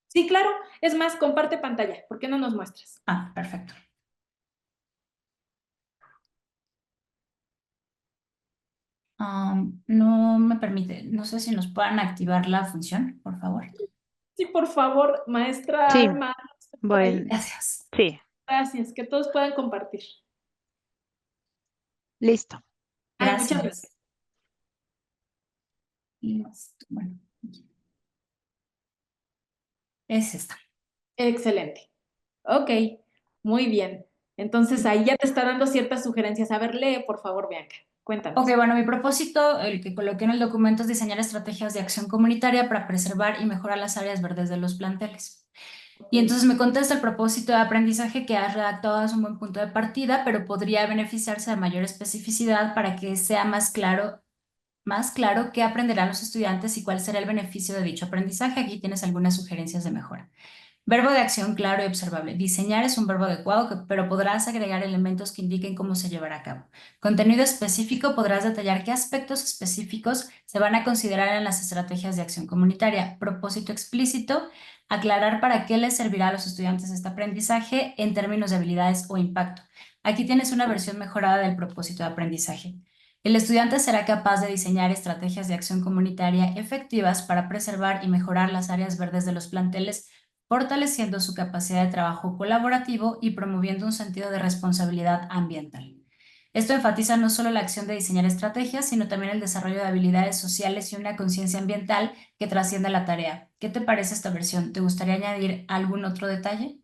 Sí, claro. Es más, comparte pantalla. ¿Por qué no nos muestras? Ah, perfecto. No me permite, no sé si nos puedan activar la función, por favor. Sí, por favor, maestra Sí. Alma. Bueno, Gracias. sí, Gracias, que todos puedan compartir. listo. Ay, muchas Gracias. gracias. Bueno, es esta. Excelente. Ok, muy bien. Entonces ahí ya te está dando ciertas sugerencias. A ver, lee, por favor, Bianca. Cuéntanos. Ok, bueno, mi propósito, el que coloqué en el documento, es diseñar estrategias de acción comunitaria para preservar y mejorar las áreas verdes de los planteles. Y entonces me contesta el propósito de aprendizaje que has redactado es un buen punto de partida, pero podría beneficiarse de mayor especificidad para que sea más claro qué aprenderán los estudiantes y cuál será el beneficio de dicho aprendizaje. Aquí tienes algunas sugerencias de mejora. Verbo de acción claro y observable. Diseñar es un verbo adecuado, pero podrás agregar elementos que indiquen cómo se llevará a cabo. Contenido específico, podrás detallar qué aspectos específicos se van a considerar en las estrategias de acción comunitaria. Propósito explícito, aclarar para qué les servirá a los estudiantes este aprendizaje en términos de habilidades o impacto. Aquí tienes una versión mejorada del propósito de aprendizaje. El estudiante será capaz de diseñar estrategias de acción comunitaria efectivas para preservar y mejorar las áreas verdes de los planteles, fortaleciendo su capacidad de trabajo colaborativo y promoviendo un sentido de responsabilidad ambiental. Esto enfatiza no solo la acción de diseñar estrategias, sino también el desarrollo de habilidades sociales y una conciencia ambiental que trasciende la tarea. ¿Qué te parece esta versión? ¿Te gustaría añadir algún otro detalle?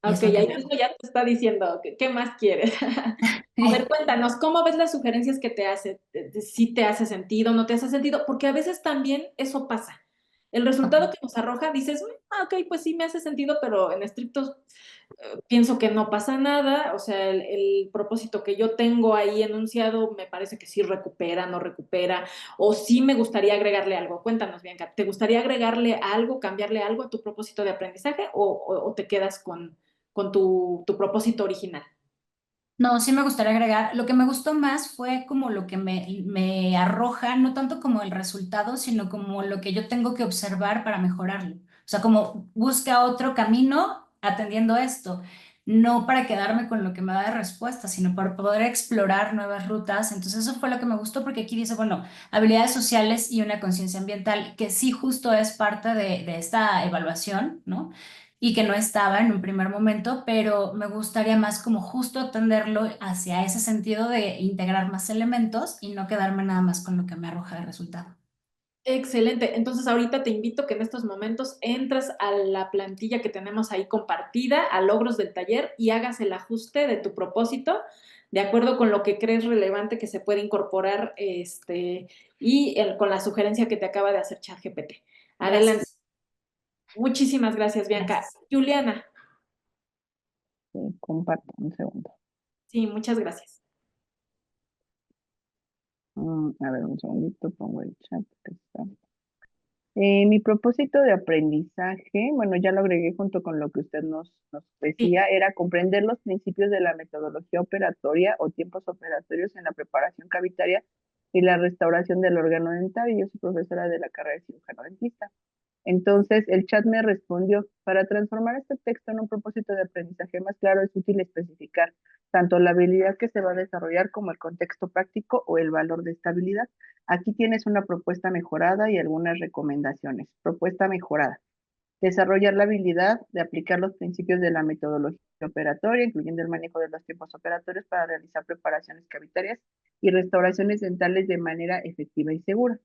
Y es Ok, lo que ahí veo. mismo ya te está diciendo, ¿qué más quieres? A ver, cuéntanos, ¿cómo ves las sugerencias que te hace? ¿Si te hace sentido, no te hace sentido? Porque a veces también eso pasa. El resultado que nos arroja, dices, ok, pues sí me hace sentido, pero en estricto pienso que no pasa nada. O sea, el propósito que yo tengo ahí enunciado me parece que sí recupera, no recupera, o sí me gustaría agregarle algo. Cuéntanos, Bianca, ¿te gustaría agregarle algo, cambiarle algo a tu propósito de aprendizaje o te quedas con tu propósito original? No, sí me gustaría agregar. Lo que me gustó más fue como lo que me arroja, no tanto como el resultado, sino como lo que yo tengo que observar para mejorarlo. O sea, como busca otro camino atendiendo esto, no para quedarme con lo que me da de respuesta, sino para poder explorar nuevas rutas. Entonces eso fue lo que me gustó porque aquí dice, bueno, habilidades sociales y una conciencia ambiental, que sí justo es parte de esta evaluación, ¿no? Y que no estaba en un primer momento, pero me gustaría más como justo atenderlo hacia ese sentido de integrar más elementos y no quedarme nada más con lo que me arroja de resultado. Excelente. Entonces ahorita te invito que en estos momentos entres a la plantilla que tenemos ahí compartida, a logros del taller, y hagas el ajuste de tu propósito de acuerdo con lo que crees relevante que se puede incorporar con la sugerencia que te acaba de hacer ChatGPT. Adelante. Gracias. Muchísimas gracias, Bianca. Gracias. Juliana. Comparto un segundo. Sí, muchas gracias. A ver, un segundito, pongo el chat. Que está. Mi propósito de aprendizaje, bueno, ya lo agregué junto con lo que usted nos Sí. decía, era comprender los principios de la metodología operatoria o tiempos operatorios en la preparación cavitaria y la restauración del órgano dentario. Yo soy profesora de la carrera de cirujano dentista. Entonces, el chat me respondió, para transformar este texto en un propósito de aprendizaje más claro, es útil especificar tanto la habilidad que se va a desarrollar como el contexto práctico o el valor de esta habilidad. Aquí tienes una propuesta mejorada y algunas recomendaciones. Propuesta mejorada. Desarrollar la habilidad de aplicar los principios de la metodología operatoria, incluyendo el manejo de los tiempos operatorios para realizar preparaciones cavitarias y restauraciones dentales de manera efectiva y segura.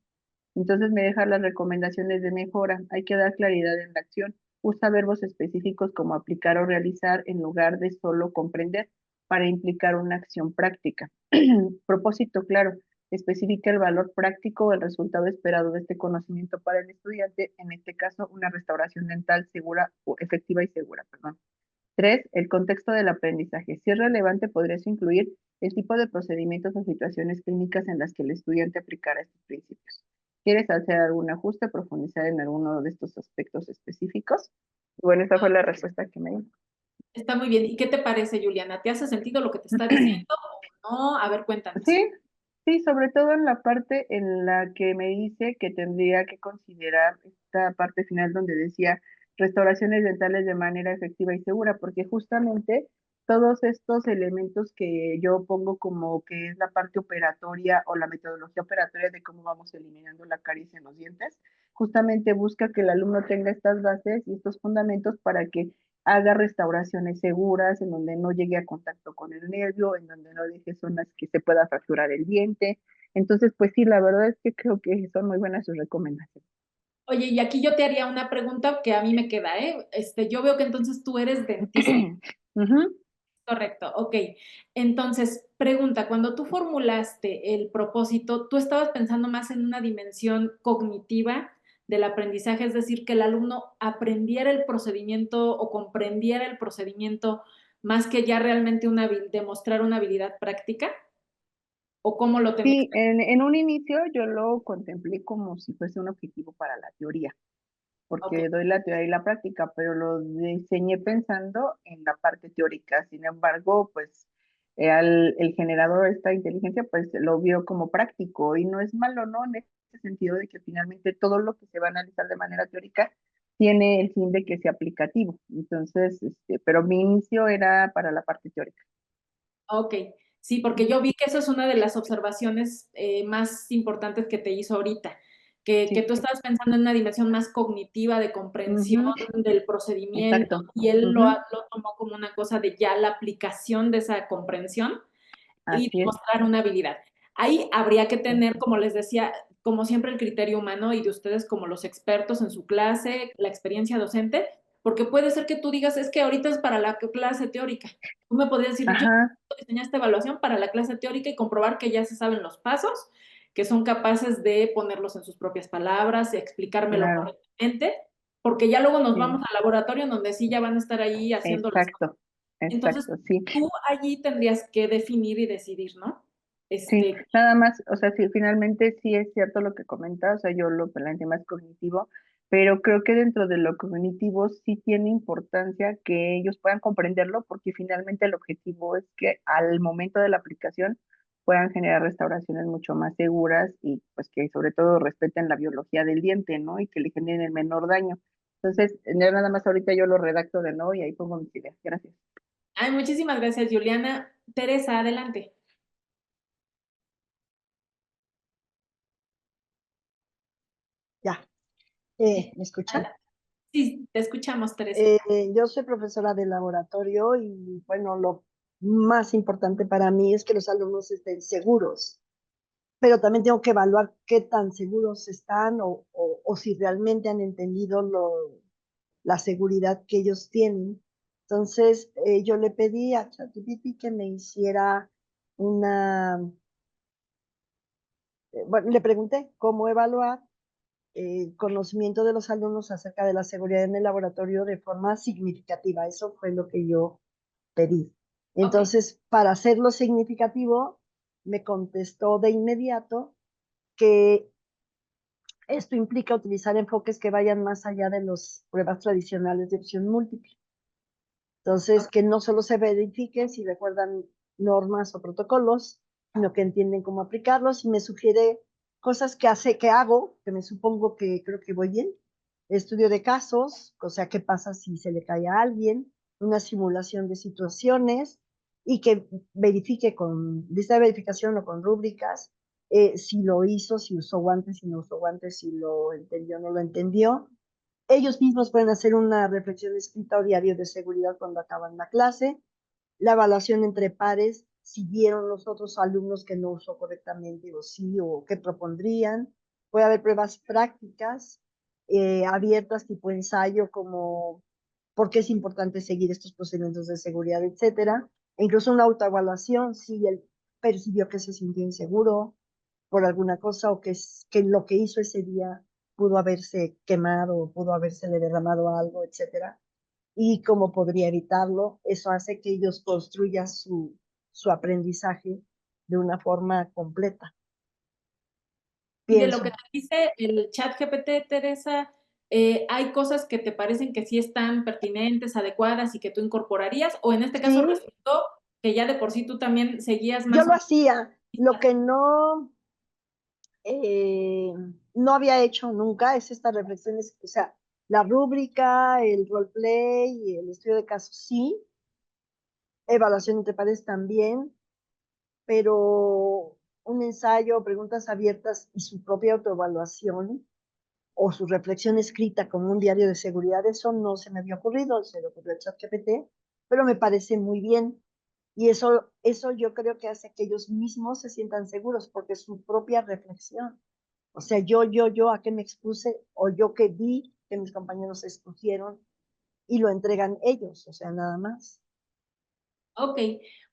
Entonces me deja las recomendaciones de mejora. Hay que dar claridad en la acción. Usa verbos específicos como aplicar o realizar en lugar de solo comprender para implicar una acción práctica. Propósito claro. Especifica el valor práctico o el resultado esperado de este conocimiento para el estudiante, en este caso una restauración dental segura o efectiva y segura, perdón. 3. El contexto del aprendizaje. Si es relevante, podrías incluir el tipo de procedimientos o situaciones clínicas en las que el estudiante aplicará estos principios. ¿Quieres hacer algún ajuste, profundizar en alguno de estos aspectos específicos? Bueno, esa fue la respuesta que me dio. Está muy bien. ¿Y qué te parece, Juliana? ¿Te hace sentido lo que te está diciendo o no? A ver, cuéntanos. Sí, sí, sobre todo en la parte en la que me dice que tendría que considerar esta parte final donde decía restauraciones dentales de manera efectiva y segura, porque justamente todos estos elementos que yo pongo como que es la parte operatoria o la metodología operatoria de cómo vamos eliminando la caries en los dientes, justamente busca que el alumno tenga estas bases y estos fundamentos para que haga restauraciones seguras, en donde no llegue a contacto con el nervio, en donde no deje zonas que se pueda fracturar el diente. Entonces, pues sí, la verdad es que creo que son muy buenas sus recomendaciones. Oye, y aquí yo te haría una pregunta que a mí me queda, ¿eh? Yo veo que entonces tú eres dentista. Correcto, ok. Entonces, pregunta, cuando tú formulaste el propósito, ¿tú estabas pensando más en una dimensión cognitiva del aprendizaje, es decir, que el alumno aprendiera el procedimiento o comprendiera el procedimiento más que ya realmente demostrar una habilidad práctica? ¿O cómo lo tendrías? Sí, en un inicio yo lo contemplé como si fuese un objetivo para la teoría. porque doy la teoría y la práctica, pero lo diseñé pensando en la parte teórica. Sin embargo, pues el generador de esta inteligencia, pues lo vio como práctico y no es malo, ¿no? En ese sentido de que finalmente todo lo que se va a analizar de manera teórica tiene el fin de que sea aplicativo. Entonces, pero mi inicio era para la parte teórica. Ok, sí, porque yo vi que eso es una de las observaciones más importantes que te hizo ahorita, que Sí. tú estabas pensando en una dimensión más cognitiva de comprensión del procedimiento Exacto. y él lo tomó como una cosa de ya la aplicación de esa comprensión y Así es. demostrar una habilidad. Ahí habría que tener, como les decía, como siempre el criterio humano y de ustedes como los expertos en su clase, la experiencia docente, porque puede ser que tú digas, es que ahorita es para la clase teórica. Tú me podrías decir, yo Ajá, diseñar esta evaluación para la clase teórica y comprobar que ya se saben los pasos, que son capaces de ponerlos en sus propias palabras, explicármelo claro. correctamente, porque ya luego nos Sí. vamos al laboratorio en donde sí ya van a estar ahí haciendo las cosas. Exacto, Entonces, exacto, sí. tú allí tendrías que definir y decidir, ¿no? Sí, nada más, o sea, sí, finalmente sí es cierto lo que comentas, o sea, yo lo planteé más cognitivo, pero creo que dentro de lo cognitivo sí tiene importancia que ellos puedan comprenderlo, porque finalmente el objetivo es que al momento de la aplicación puedan generar restauraciones mucho más seguras y pues que sobre todo respeten la biología del diente, ¿no? Y que le generen el menor daño. Entonces, nada más ahorita yo lo redacto de nuevo y ahí pongo mis ideas. Gracias. Ay, muchísimas gracias, Juliana. Teresa, adelante. Ya, ¿me escuchan? Sí, te escuchamos, Teresa. Yo soy profesora de laboratorio y bueno, lo más importante para mí es que los alumnos estén seguros, pero también tengo que evaluar qué tan seguros están o si realmente han entendido la seguridad que ellos tienen. Entonces, yo le pedí a ChatGPT que me hiciera bueno, le pregunté cómo evaluar el conocimiento de los alumnos acerca de la seguridad en el laboratorio de forma significativa. Eso fue lo que yo pedí. Entonces, para hacerlo significativo, me contestó de inmediato que esto implica utilizar enfoques que vayan más allá de las pruebas tradicionales de opción múltiple. Entonces, que no solo se verifiquen si recuerdan normas o protocolos, sino que entienden cómo aplicarlos y me sugiere cosas que hago, que me supongo que creo que voy bien. Estudio de casos, o sea, qué pasa si se le cae a alguien, una simulación de situaciones y que verifique con lista de verificación o con rúbricas si lo hizo, si usó guantes, si no usó guantes, si lo entendió o no lo entendió. Ellos mismos pueden hacer una reflexión escrita o diario de seguridad cuando acaban la clase, la evaluación entre pares, si vieron los otros alumnos que no usó correctamente o sí, o qué propondrían. Puede haber pruebas prácticas abiertas, tipo ensayo, como por qué es importante seguir estos procedimientos de seguridad, etcétera. E incluso una autoevaluación, si él percibió que se sintió inseguro por alguna cosa o que lo que hizo ese día pudo haberse quemado, pudo habérsele derramado algo, etcétera, y cómo podría evitarlo. Eso hace que ellos construyan su aprendizaje de una forma completa. Y de lo Pienso. que te dice el chat GPT, Teresa, ¿hay cosas que te parecen que sí están pertinentes, adecuadas y que tú incorporarías? O en este caso Sí, resultó que ya de por sí tú también seguías yo más lo hacía, lo que no había hecho nunca es estas reflexiones, o sea, la rúbrica, el roleplay, el estudio de casos, sí, evaluación entre pares también, pero un ensayo, preguntas abiertas y su propia autoevaluación o su reflexión escrita como un diario de seguridad, eso no se me había ocurrido, se le ocurrió al ChatGPT, pero me parece muy bien. Y eso yo creo que hace que ellos mismos se sientan seguros, porque es su propia reflexión. O sea, yo, ¿a qué me expuse? O yo que vi que mis compañeros expusieron y lo entregan ellos, o sea, nada más. Ok,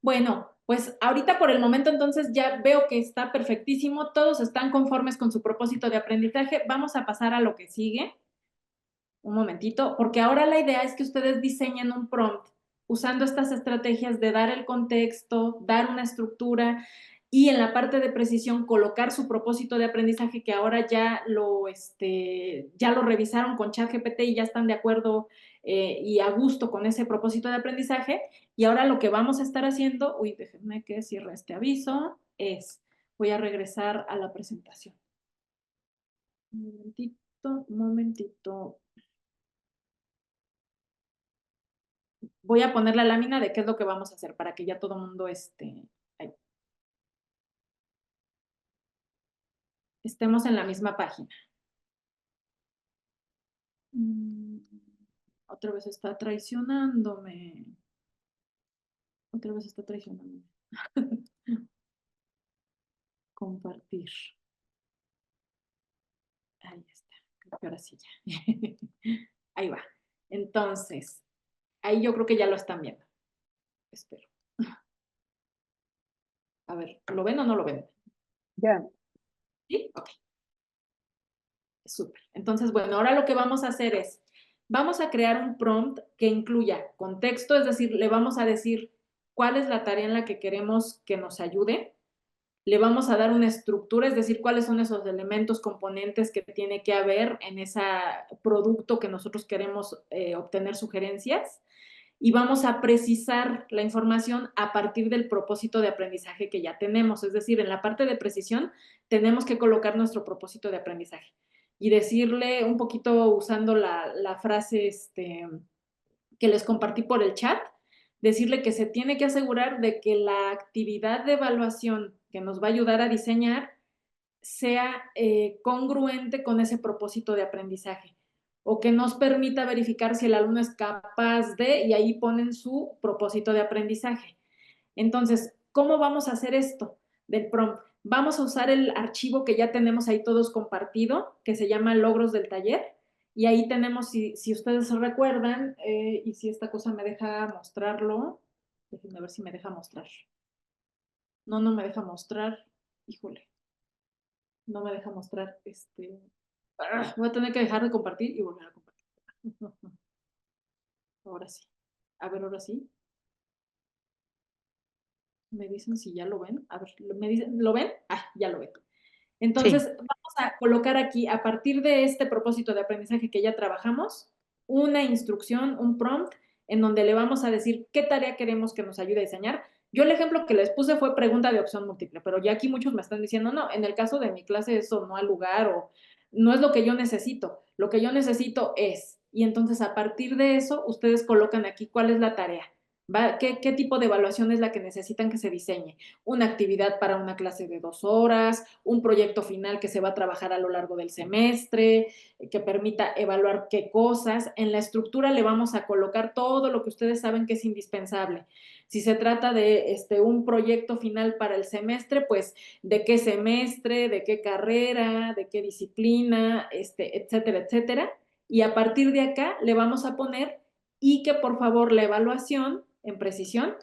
bueno, pues ahorita por el momento entonces ya veo que está perfectísimo, todos están conformes con su propósito de aprendizaje. Vamos a pasar a lo que sigue. Un momentito, porque ahora la idea es que ustedes diseñen un prompt usando estas estrategias de dar el contexto, dar una estructura y en la parte de precisión colocar su propósito de aprendizaje, que ahora ya lo revisaron con ChatGPT y ya están de acuerdo y a gusto con ese propósito de aprendizaje. Y ahora lo que vamos a estar haciendo, déjenme que cierre este aviso, voy a regresar a la presentación. Un momentito. Voy a poner la lámina de qué es lo que vamos a hacer para que ya todo el mundo estemos en la misma página. Otra vez está traicionándome. Compartir. Ahí está. Creo que ahora sí ya. Ahí va. Entonces, ahí yo creo que ya lo están viendo. Espero. A ver, ¿lo ven o no lo ven? Ya. ¿Sí? Ok. Súper. Entonces, bueno, ahora lo que vamos a hacer es, vamos a crear un prompt que incluya contexto, es decir, le vamos a decir cuál es la tarea en la que queremos que nos ayude. Le vamos a dar una estructura, es decir, cuáles son esos elementos, componentes que tiene que haber en ese producto que nosotros queremos obtener sugerencias. Y vamos a precisar la información a partir del propósito de aprendizaje que ya tenemos. Es decir, en la parte de precisión tenemos que colocar nuestro propósito de aprendizaje y decirle un poquito usando la frase que les compartí por el chat, decirle que se tiene que asegurar de que la actividad de evaluación que nos va a ayudar a diseñar sea congruente con ese propósito de aprendizaje o que nos permita verificar si el alumno es capaz de, y ahí ponen su propósito de aprendizaje. Entonces, ¿cómo vamos a hacer esto del prompt? Vamos a usar el archivo que ya tenemos ahí todos compartido, que se llama Logros del Taller, y ahí tenemos, si ustedes se recuerdan, y si esta cosa me deja mostrarlo, déjenme ver si me deja mostrar. No me deja mostrar, híjole, no me deja mostrar, voy a tener que dejar de compartir y volver a compartir. Ahora sí. A ver, ahora sí. Me dicen si ya lo ven. A ver, me dicen, ¿lo ven? Ah, ya lo ven. Entonces, Sí. vamos a colocar aquí, a partir de este propósito de aprendizaje que ya trabajamos, una instrucción, un prompt, en donde le vamos a decir qué tarea queremos que nos ayude a diseñar. Yo el ejemplo que les puse fue pregunta de opción múltiple, pero ya aquí muchos me están diciendo, no, en el caso de mi clase eso no ha lugar o no es lo que yo necesito. Lo que yo necesito es, y entonces a partir de eso, ustedes colocan aquí cuál es la tarea. ¿Qué tipo de evaluación es la que necesitan que se diseñe? Una actividad para una clase de 2 horas, un proyecto final que se va a trabajar a lo largo del semestre, que permita evaluar qué cosas. En la estructura le vamos a colocar todo lo que ustedes saben que es indispensable. Si se trata de un proyecto final para el semestre, pues de qué semestre, de qué carrera, de qué disciplina, etcétera, etcétera. Y a partir de acá le vamos a poner y que por favor la evaluación en precisión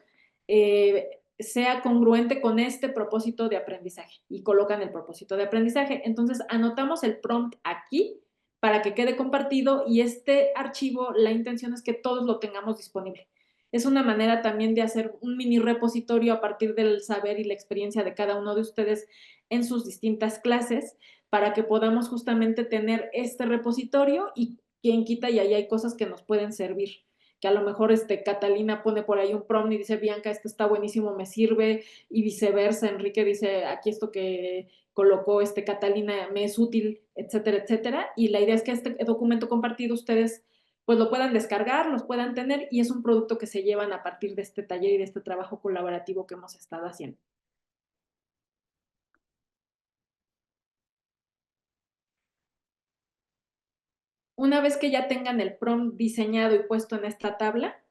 sea congruente con este propósito de aprendizaje y colocan el propósito de aprendizaje. Entonces anotamos el prompt aquí para que quede compartido y este archivo, la intención es que todos lo tengamos disponible. Es una manera también de hacer un mini repositorio a partir del saber y la experiencia de cada uno de ustedes en sus distintas clases para que podamos justamente tener este repositorio y quien quita y ahí hay cosas que nos pueden servir. Que a lo mejor Catalina pone por ahí un prompt y dice, Bianca, esto está buenísimo, me sirve, y viceversa, Enrique dice, aquí esto que colocó Catalina me es útil, etcétera, etcétera, y la idea es que este documento compartido ustedes pues lo puedan descargar, los puedan tener, y es un producto que se llevan a partir de este taller y de este trabajo colaborativo que hemos estado haciendo. Una vez que ya tengan el prompt diseñado y puesto en esta tabla,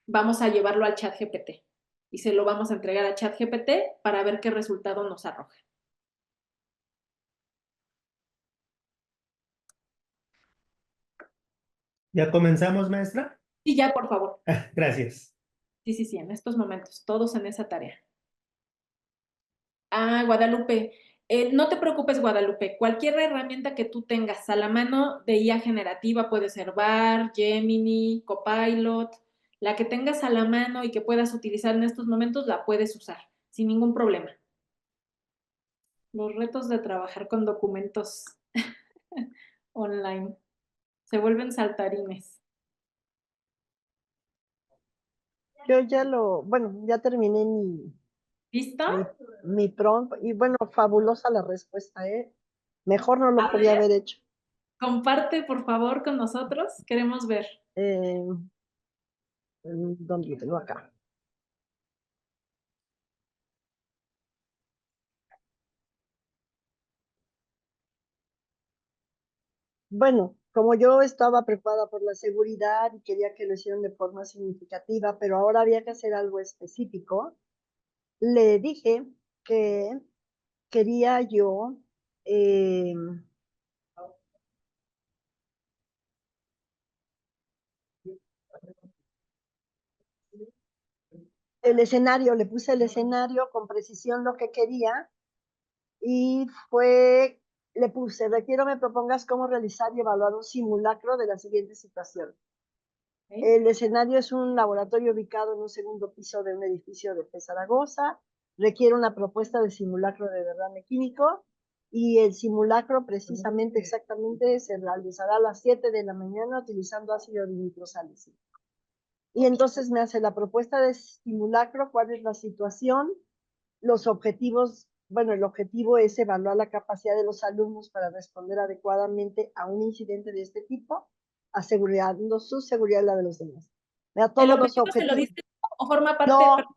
vamos a llevarlo al ChatGPT y se lo vamos a entregar a ChatGPT para ver qué resultado nos arroja. ¿Ya comenzamos, maestra? Sí, ya, por favor. Gracias. Sí, en estos momentos, todos en esa tarea. Ah, Guadalupe, no te preocupes, Guadalupe, cualquier herramienta que tú tengas a la mano de IA generativa, puede ser BAR, Gemini, Copilot, la que tengas a la mano y que puedas utilizar en estos momentos, la puedes usar, sin ningún problema. Los retos de trabajar con documentos online se vuelven saltarines. Yo ya ya terminé ¿Listo? mi prompt y bueno, fabulosa la respuesta, ¿eh? Mejor no lo A podía ver. haber hecho. Comparte, por favor, con nosotros. Queremos ver. ¿Dónde lo tengo acá? Bueno, como yo estaba preocupada por la seguridad y quería que lo hicieran de forma significativa, pero ahora había que hacer algo específico, le dije que quería yo el escenario, le puse el escenario con precisión lo que quería y le puse, requiero me propongas cómo realizar y evaluar un simulacro de la siguiente situación. El escenario es un laboratorio ubicado en un segundo piso de un edificio de FES Zaragoza. Requiere una propuesta de simulacro de derrame químico y el simulacro precisamente, exactamente, se realizará a las 7 de la mañana utilizando ácido nitrosalicílico. Y entonces me hace la propuesta de simulacro, cuál es la situación, los objetivos. Bueno, el objetivo es evaluar la capacidad de los alumnos para responder adecuadamente a un incidente de este tipo, asegurando su seguridad y la de los demás. Me da ¿El todos los objetivo se lo objetivos. diste o forma parte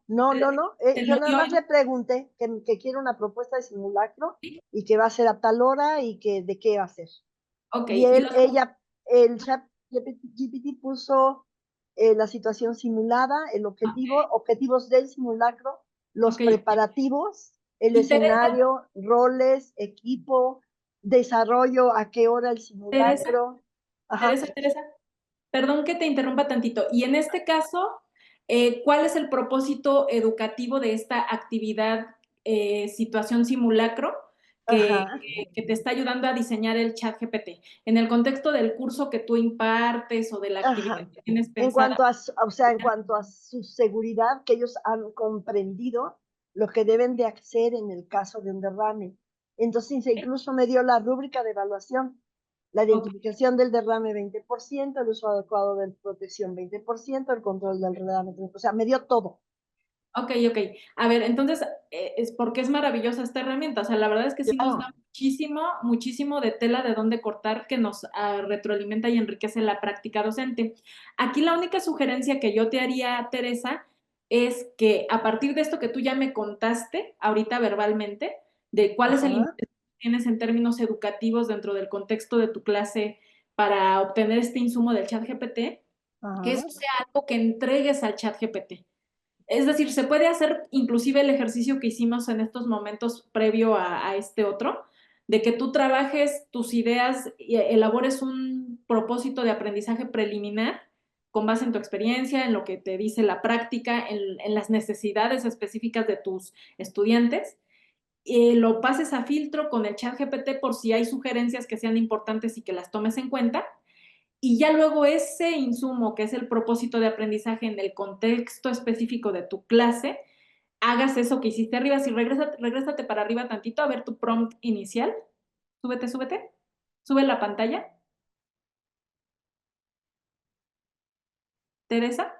No. te Yo lo nada dio más le pregunté que quiero una propuesta de simulacro y que va a ser a tal hora y que de qué va a ser. Ok, Y el chat GPT puso la situación simulada, el objetivo, objetivos del simulacro, los preparativos, el Y Teresa, escenario, roles, equipo, desarrollo, a qué hora el simulacro. Ajá. Teresa, perdón que te interrumpa tantito. Y en este caso, ¿cuál es el propósito educativo de esta actividad, situación simulacro, que te está ayudando a diseñar el chat GPT? En el contexto del curso que tú impartes o de la actividad Ajá. que tienes En pensada. cuanto a su seguridad, que ellos han comprendido lo que deben de hacer en el caso de un derrame. Entonces, incluso me dio la rúbrica de evaluación. La identificación del derrame 20%, el uso adecuado de protección 20%, el control del derrame 30%. O sea, me dio todo. Ok. A ver, entonces, es porque es maravillosa esta herramienta. O sea, la verdad es que sí nos da muchísimo de tela de dónde cortar que nos retroalimenta y enriquece la práctica docente. Aquí la única sugerencia que yo te haría, Teresa, es que a partir de esto que tú ya me contaste ahorita verbalmente, de cuál es el interés que tienes en términos educativos dentro del contexto de tu clase para obtener este insumo del chat GPT, que eso sea algo que entregues al chat GPT. Es decir, se puede hacer inclusive el ejercicio que hicimos en estos momentos previo a este otro, de que tú trabajes tus ideas y elabores un propósito de aprendizaje preliminar con base en tu experiencia, en lo que te dice la práctica, en las necesidades específicas de tus estudiantes. Lo pases a filtro con el chat GPT por si hay sugerencias que sean importantes y que las tomes en cuenta. Y ya luego ese insumo, que es el propósito de aprendizaje en el contexto específico de tu clase, hagas eso que hiciste arriba. Si regrésate para arriba tantito a ver tu prompt inicial. Súbete. Sube la pantalla. Teresa.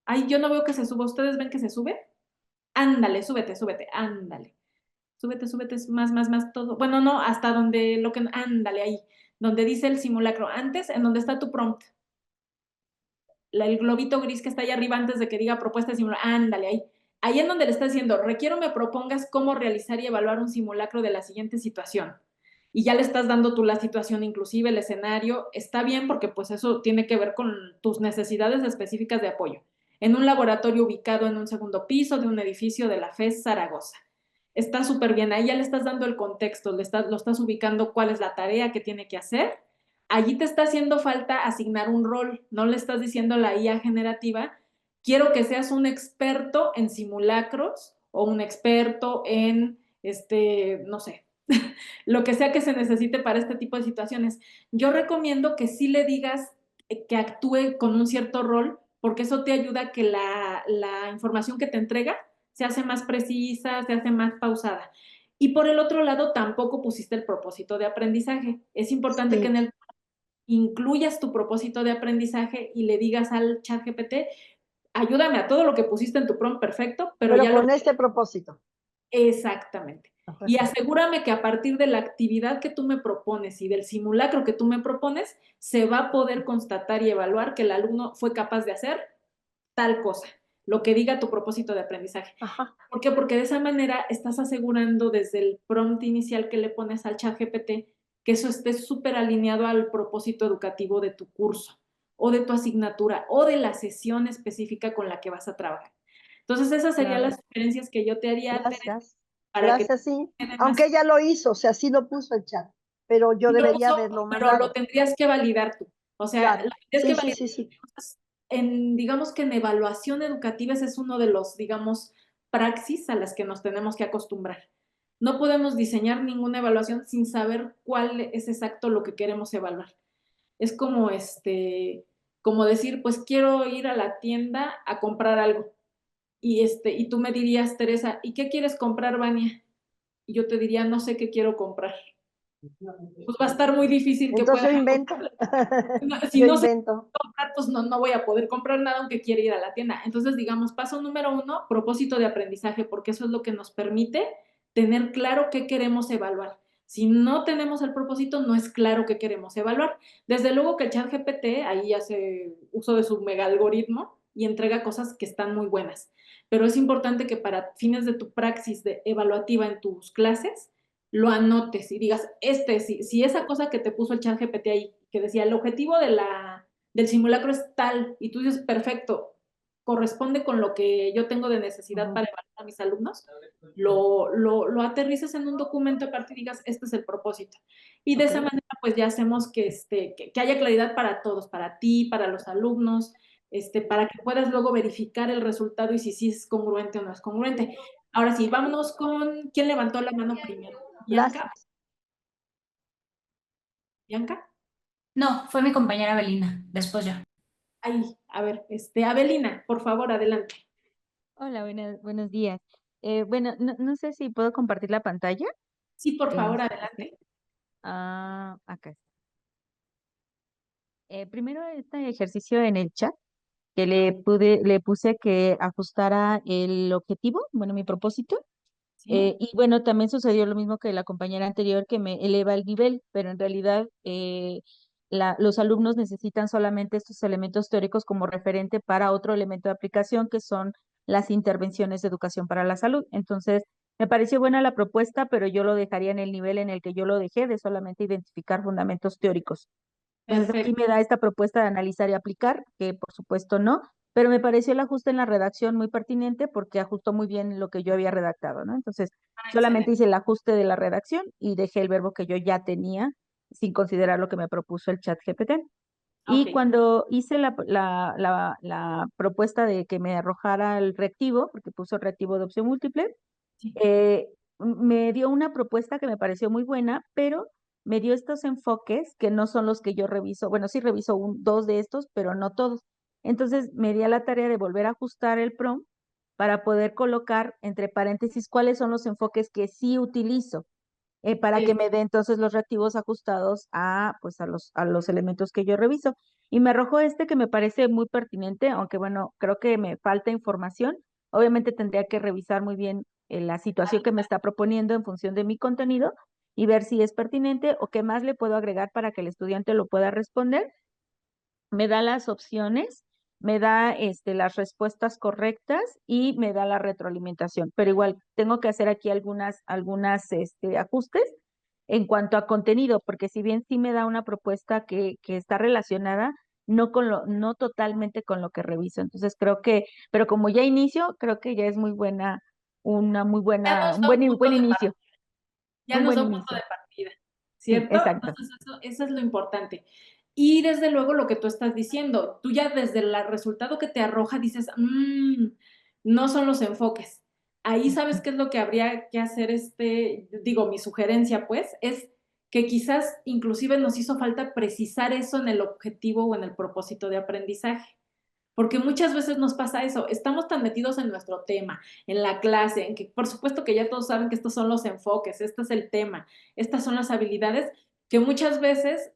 Ay, yo no veo que se suba. ¿Ustedes ven que se sube? Ándale, súbete, ándale. Súbete, más, todo. Bueno, no, hasta donde ándale ahí, donde dice el simulacro. Antes, en donde está tu prompt. El globito gris que está ahí arriba antes de que diga propuesta de simulacro, ándale ahí. Ahí en donde le está diciendo, requiero me propongas cómo realizar y evaluar un simulacro de la siguiente situación. Y ya le estás dando tú la situación, inclusive el escenario. Está bien porque pues eso tiene que ver con tus necesidades específicas de apoyo. En un laboratorio ubicado en un segundo piso de un edificio de la FES Zaragoza. Está súper bien, ahí ya le estás dando el contexto, lo estás ubicando cuál es la tarea que tiene que hacer. Allí te está haciendo falta asignar un rol, no le estás diciendo a la IA generativa, quiero que seas un experto en simulacros o un experto en, no sé, lo que sea que se necesite para este tipo de situaciones. Yo recomiendo que sí le digas que actúe con un cierto rol, porque eso te ayuda a que la información que te entrega se hace más precisa, se hace más pausada. Y por el otro lado, tampoco pusiste el propósito de aprendizaje. Es importante que Sí. en el incluyas tu propósito de aprendizaje y le digas al ChatGPT, ayúdame a todo lo que pusiste en tu prompt, perfecto, pero Pero ya con lo... este propósito. Exactamente. Y Perfecto. asegúrame que a partir de la actividad que tú me propones y del simulacro que tú me propones, se va a poder constatar y evaluar que el alumno fue capaz de hacer tal cosa, lo que diga tu propósito de aprendizaje. Ajá. ¿Por qué? Porque de esa manera estás asegurando desde el prompt inicial que le pones al ChatGPT que eso esté súper alineado al propósito educativo de tu curso o de tu asignatura o de la sesión específica con la que vas a trabajar. Entonces, esas serían Claro. las sugerencias que yo te haría, Teresa, Gracias. para que Gracias, sí. quede más... Aunque ella lo hizo, o sea, sí lo puso el chat, pero yo Sí lo debería puso, haberlo pero lo mandado. tendrías que validar tú. O sea, Claro. lo tendrías que Sí, sí, validar. sí, sí. Digamos que en evaluación educativa ese es uno de los, digamos, praxis a las que nos tenemos que acostumbrar. No podemos diseñar ninguna evaluación sin saber cuál es exacto lo que queremos evaluar. Es como como decir, pues quiero ir a la tienda a comprar algo. Y tú me dirías, Teresa, ¿y qué quieres comprar, Vania? Y yo te diría, no sé qué quiero comprar. Pues va a estar muy difícil que Entonces pueda yo invento. si Yo no sé invento. comprar, pues no voy a poder comprar nada aunque quiera ir a la tienda. Entonces, digamos, paso número 1, propósito de aprendizaje, porque eso es lo que nos permite tener claro qué queremos evaluar. Si no tenemos el propósito, no es claro qué queremos evaluar. Desde luego que el ChatGPT ahí hace uso de su mega algoritmo y entrega cosas que están muy buenas. Pero es importante que para fines de tu praxis evaluativa en tus clases, lo anotes y digas, si esa cosa que te puso el ChatGPT ahí, que decía, el objetivo del simulacro es tal, y tú dices, perfecto, corresponde con lo que yo tengo de necesidad para evaluar a mis alumnos, lo aterrizas en un documento aparte y digas, este es el propósito. Y de esa manera, pues ya hacemos que haya claridad para todos, para ti, para los alumnos, para que puedas luego verificar el resultado y si sí es congruente o no es congruente. Ahora sí, vámonos con quién levantó la mano primero. ¿Bianca? Gracias. ¿Bianca? No, fue mi compañera Belina, después yo. Ahí, a ver, Abelina, por favor, adelante. Hola, buenos días. Bueno, no sé si puedo compartir la pantalla. Sí, por favor, ¿Sí? adelante. Acá está. Primero este ejercicio en el chat que le puse que ajustara el objetivo, bueno, mi propósito. Sí. Y bueno, también sucedió lo mismo que la compañera anterior que me eleva el nivel, pero en realidad los alumnos necesitan solamente estos elementos teóricos como referente para otro elemento de aplicación que son las intervenciones de educación para la salud. Entonces, me pareció buena la propuesta, pero yo lo dejaría en el nivel en el que yo lo dejé, de solamente identificar fundamentos teóricos. Entonces, aquí Perfecto. me da esta propuesta de analizar y aplicar, que por supuesto no, pero me pareció el ajuste en la redacción muy pertinente porque ajustó muy bien lo que yo había redactado, ¿no? Entonces, solamente Excelente. hice el ajuste de la redacción y dejé el verbo que yo ya tenía sin considerar lo que me propuso el chat GPT. Y Ok. cuando hice la propuesta de que me arrojara el reactivo, porque puso el reactivo de opción múltiple, Sí. me dio una propuesta que me pareció muy buena, pero me dio estos enfoques que no son los que yo reviso. Bueno, sí reviso dos de estos, pero no todos. Entonces me di a la tarea de volver a ajustar el prompt para poder colocar entre paréntesis cuáles son los enfoques que sí utilizo, para que me dé entonces los reactivos ajustados pues a los elementos que yo reviso. Y me arrojó este que me parece muy pertinente, aunque bueno, creo que me falta información. Obviamente tendría que revisar muy bien la situación que me está proponiendo en función de mi contenido y ver si es pertinente o qué más le puedo agregar para que el estudiante lo pueda responder. Me da las opciones, me da las respuestas correctas y me da la retroalimentación. Pero igual tengo que hacer aquí algunas ajustes en cuanto a contenido, porque si bien sí me da una propuesta que está relacionada, no totalmente con lo que reviso. Entonces creo que, pero como ya inicio, creo que ya es muy buena, Ya nos un da un punto buen de inicio, partida. Ya un nos buen da un punto inicio. de partida, Sí, ¿cierto? exacto. Entonces, eso es lo importante. Y desde luego lo que tú estás diciendo, tú ya desde el resultado que te arroja dices, no son los enfoques. Ahí sabes qué es lo que habría que hacer, digo, mi sugerencia pues, es que quizás inclusive nos hizo falta precisar eso en el objetivo o en el propósito de aprendizaje. Porque muchas veces nos pasa eso, estamos tan metidos en nuestro tema, en la clase, en que por supuesto que ya todos saben que estos son los enfoques, este es el tema, estas son las habilidades, que muchas veces,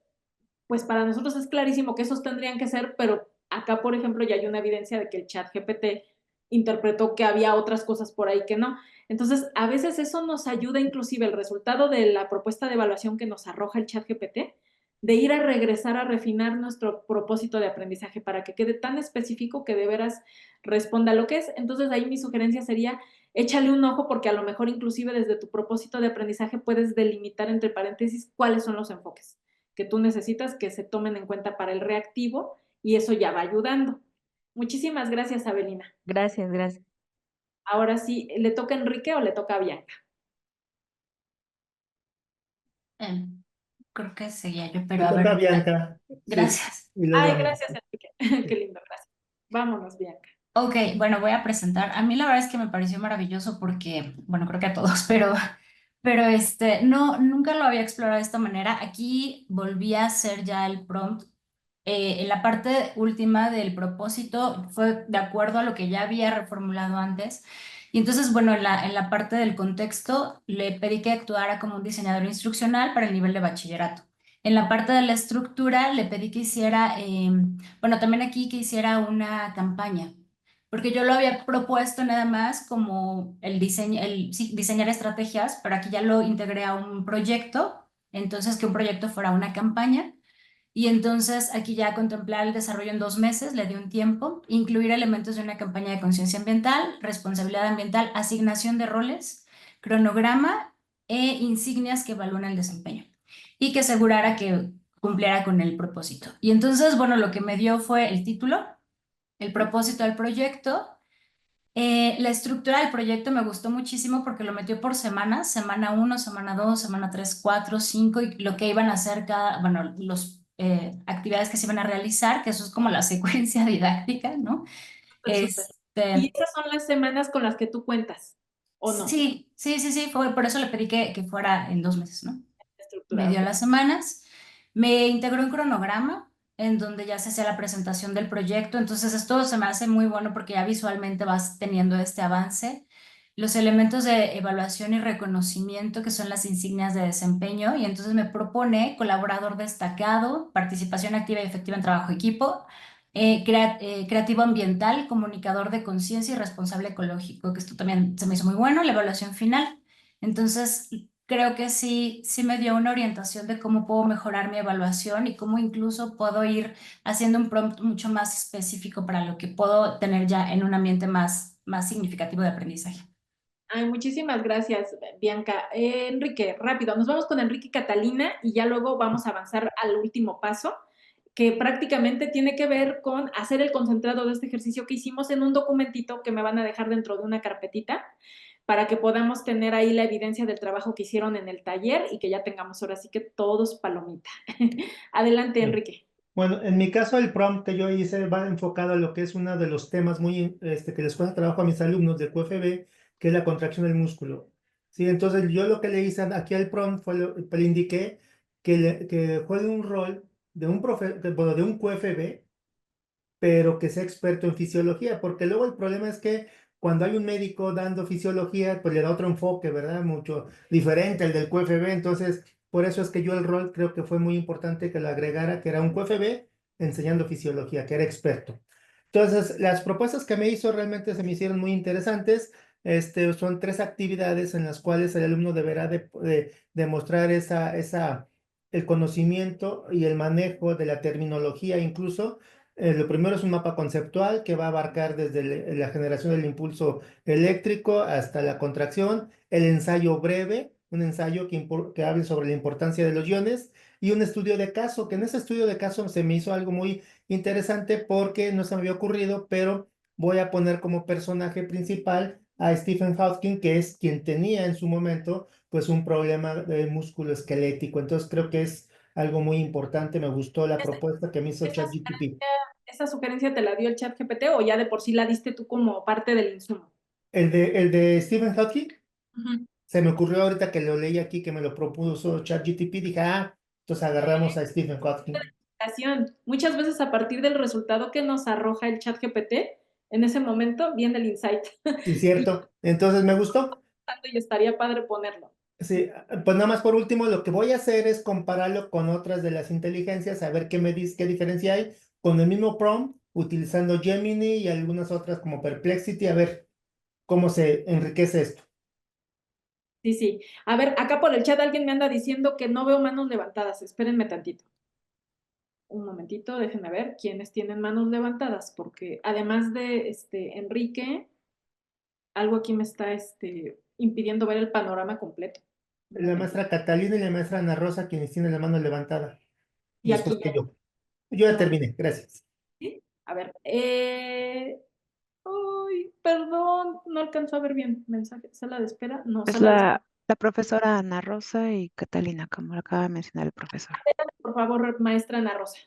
pues para nosotros es clarísimo que esos tendrían que ser, pero acá, por ejemplo, ya hay una evidencia de que el chat GPT interpretó que había otras cosas por ahí que no. Entonces, a veces eso nos ayuda, inclusive el resultado de la propuesta de evaluación que nos arroja el chat GPT, de ir a regresar a refinar nuestro propósito de aprendizaje para que quede tan específico que de veras responda a lo que es. Entonces, ahí mi sugerencia sería, échale un ojo porque a lo mejor inclusive desde tu propósito de aprendizaje puedes delimitar entre paréntesis cuáles son los enfoques que tú necesitas que se tomen en cuenta para el reactivo y eso ya va ayudando. Muchísimas gracias, Abelina. Gracias, gracias. Ahora sí, ¿le toca a Enrique o le toca a Bianca? Creo que seguía yo, pero Me a toca ver, Bianca. Sí, gracias. y luego Ay, gracias, Enrique. Qué lindo, gracias. Vámonos, Bianca. Ok, bueno, voy a presentar. A mí la verdad es que me pareció maravilloso porque, bueno, creo que a todos, pero no, nunca lo había explorado de esta manera. Aquí volví a hacer ya el prompt. En la parte última del propósito fue de acuerdo a lo que ya había reformulado antes. Y entonces, bueno, en la parte del contexto le pedí que actuara como un diseñador instruccional para el nivel de bachillerato. En la parte de la estructura le pedí que hiciera, bueno, también aquí que hiciera una campaña, porque yo lo había propuesto nada más como el diseño, sí, diseñar estrategias, pero aquí ya lo integré a un proyecto, entonces que un proyecto fuera una campaña. Y entonces aquí ya contemplar el desarrollo en 2 meses, le di un tiempo, incluir elementos de una campaña de conciencia ambiental, responsabilidad ambiental, asignación de roles, cronograma e insignias que evalúen el desempeño y que asegurara que cumpliera con el propósito. Y entonces, bueno, lo que me dio fue el título, el propósito del proyecto. La estructura del proyecto me gustó muchísimo porque lo metió por semanas, semana 1, semana 2, semana 3, 4, 5 y lo que iban a hacer cada, bueno, los actividades que se iban a realizar, que eso es como la secuencia didáctica, ¿no? Súper. ¿Y Este, esas son las semanas con las que tú cuentas? ¿O no? sí, por eso le pedí que fuera en 2 meses, ¿no? Me Estructura, dio ok. las semanas, me integró un cronograma en donde ya se hacía la presentación del proyecto, entonces esto se me hace muy bueno porque ya visualmente vas teniendo este avance, los elementos de evaluación y reconocimiento que son las insignias de desempeño y entonces me propone colaborador destacado, participación activa y efectiva en trabajo equipo, creativo ambiental, comunicador de conciencia y responsable ecológico, que esto también se me hizo muy bueno, la evaluación final. Entonces, creo que sí me dio una orientación de cómo puedo mejorar mi evaluación y cómo incluso puedo ir haciendo un prompt mucho más específico para lo que puedo tener ya en un ambiente más significativo de aprendizaje. Ay, muchísimas gracias, Bianca. Enrique, rápido, nos vamos con Enrique y Catalina y ya luego vamos a avanzar al último paso, que prácticamente tiene que ver con hacer el concentrado de este ejercicio que hicimos en un documentito que me van a dejar dentro de una carpetita para que podamos tener ahí la evidencia del trabajo que hicieron en el taller y que ya tengamos ahora sí que todos palomita. Adelante, Sí. Enrique. Bueno, en mi caso el prompt que yo hice va enfocado a lo que es uno de los temas muy que les cuesta trabajo a mis alumnos de QFB, que es la contracción del músculo. Sí, entonces yo lo que le hice aquí al prompt fue le indiqué que juegue un rol de un bueno, de un QFB, pero que sea experto en fisiología, porque luego el problema es que cuando hay un médico dando fisiología, pues le da otro enfoque, ¿verdad? Mucho diferente al del QFB, entonces por eso es que yo el rol creo que fue muy importante que lo agregara, que era un QFB enseñando fisiología, que era experto. Entonces, las propuestas que me hizo realmente se me hicieron muy interesantes. Son 3 actividades en las cuales el alumno deberá de demostrar el conocimiento y el manejo de la terminología incluso. Lo primero es un mapa conceptual que va a abarcar desde la generación del impulso eléctrico hasta la contracción, el ensayo breve, un ensayo que hable sobre la importancia de los iones y un estudio de caso, que en ese estudio de caso se me hizo algo muy interesante porque no se me había ocurrido, pero voy a poner como personaje principal a Stephen Hawking, que es quien tenía en su momento pues un problema de músculo esquelético. Entonces creo que es algo muy importante. Me gustó la propuesta que me hizo ChatGPT. ¿Esa sugerencia te la dio el chat GPT o ya de por sí la diste tú como parte del insumo? El de Stephen Hawking, Ujú. se me ocurrió ahorita que lo leí aquí, que me lo propuso ChatGPT, dije, entonces agarramos a Stephen Hawking. explicación. Muchas veces a partir del resultado que nos arroja el chat GPT, en ese momento viene el insight. Sí, cierto. Entonces me gustó. Y estaría padre ponerlo. Sí, pues nada más por último, lo que voy a hacer es compararlo con otras de las inteligencias, a ver qué me dice, qué diferencia hay con el mismo prompt, utilizando Gemini y algunas otras como Perplexity, a ver cómo se enriquece esto. Sí, sí. A ver, acá por el chat alguien me anda diciendo que no veo manos levantadas. Espérenme tantito. Un momentito, déjenme ver quiénes tienen manos levantadas, porque además de Enrique, algo aquí me está impidiendo ver el panorama completo. La maestra Catalina y la maestra Ana Rosa, quienes tienen la mano levantada. Y Después aquí que ya. yo. Yo ya terminé, gracias. ¿Sí? A ver, ay, perdón, no alcanzó a ver bien. Mensaje, sala de espera, no, Es sala de espera. la profesora Ana Rosa y Catalina, como lo acaba de mencionar el profesor. Por favor, maestra Ana Rosa.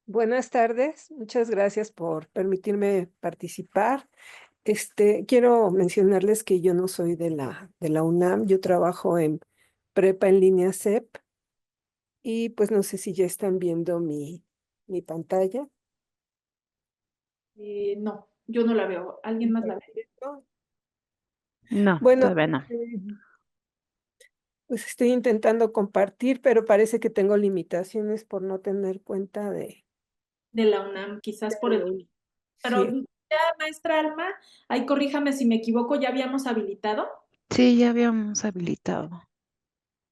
Buenas tardes, muchas gracias por permitirme participar. Quiero mencionarles que yo no soy de la UNAM, yo trabajo en prepa en línea CEP y pues no sé si ya están viendo mi pantalla. No, yo no la veo. ¿Alguien más la ve? No, Bueno, todavía no. pues estoy intentando compartir, pero parece que tengo limitaciones por no tener cuenta de la UNAM, quizás por el... Pero Sí. ya, maestra Alma, ahí corríjame si me equivoco, ¿ya habíamos habilitado? Sí, ya habíamos habilitado.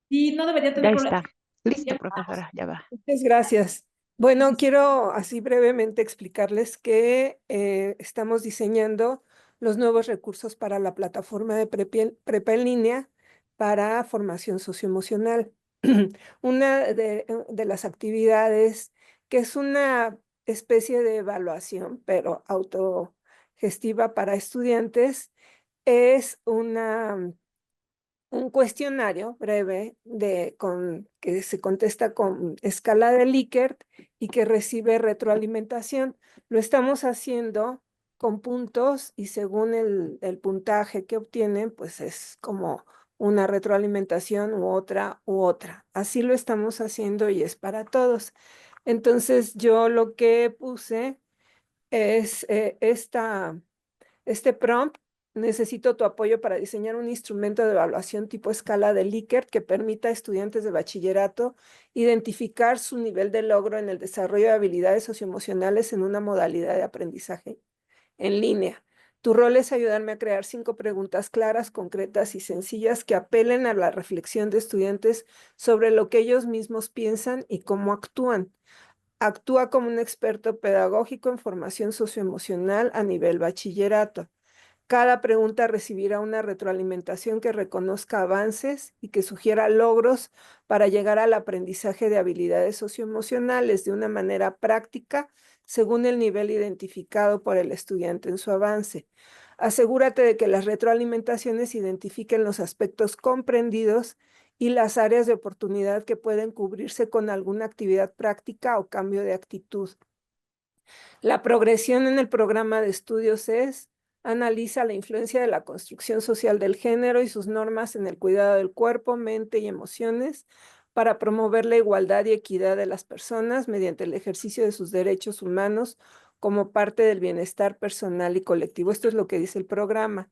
Sí, no debería tener Ya problema. está. Listo, profesora, ya va. Muchas gracias. Bueno, quiero así brevemente explicarles que estamos diseñando los nuevos recursos para la plataforma de prepa en línea para formación socioemocional. Una de las actividades que es una especie de evaluación, pero autogestiva para estudiantes, es un cuestionario breve que se contesta con escala de Likert y que recibe retroalimentación. Lo estamos haciendo con puntos y según el puntaje que obtienen, pues es como una retroalimentación u otra u otra. Así lo estamos haciendo y es para todos. Entonces yo lo que puse es este prompt: necesito tu apoyo para diseñar un instrumento de evaluación tipo escala de Likert que permita a estudiantes de bachillerato identificar su nivel de logro en el desarrollo de habilidades socioemocionales en una modalidad de aprendizaje en línea. Tu rol es ayudarme a crear 5 preguntas claras, concretas y sencillas que apelen a la reflexión de estudiantes sobre lo que ellos mismos piensan y cómo actúan. Actúa como un experto pedagógico en formación socioemocional a nivel bachillerato. Cada pregunta recibirá una retroalimentación que reconozca avances y que sugiera logros para llegar al aprendizaje de habilidades socioemocionales de una manera práctica según el nivel identificado por el estudiante en su avance. Asegúrate de que las retroalimentaciones identifiquen los aspectos comprendidos y las áreas de oportunidad que pueden cubrirse con alguna actividad práctica o cambio de actitud. La progresión en el programa de estudios analiza la influencia de la construcción social del género y sus normas en el cuidado del cuerpo, mente y emociones para promover la igualdad y equidad de las personas mediante el ejercicio de sus derechos humanos como parte del bienestar personal y colectivo. Esto es lo que dice el programa.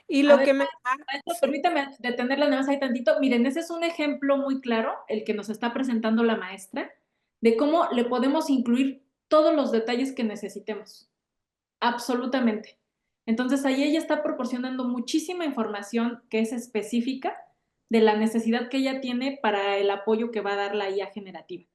Y lo que me... Maestro, permítame detenerla nada más ahí tantito. Miren, ese es un ejemplo muy claro, el que nos está presentando la maestra, de cómo le podemos incluir todos los detalles que necesitemos. Absolutamente. Entonces, ahí ella está proporcionando muchísima información que es específica de la necesidad que ella tiene para el apoyo que va a dar la IA generativa.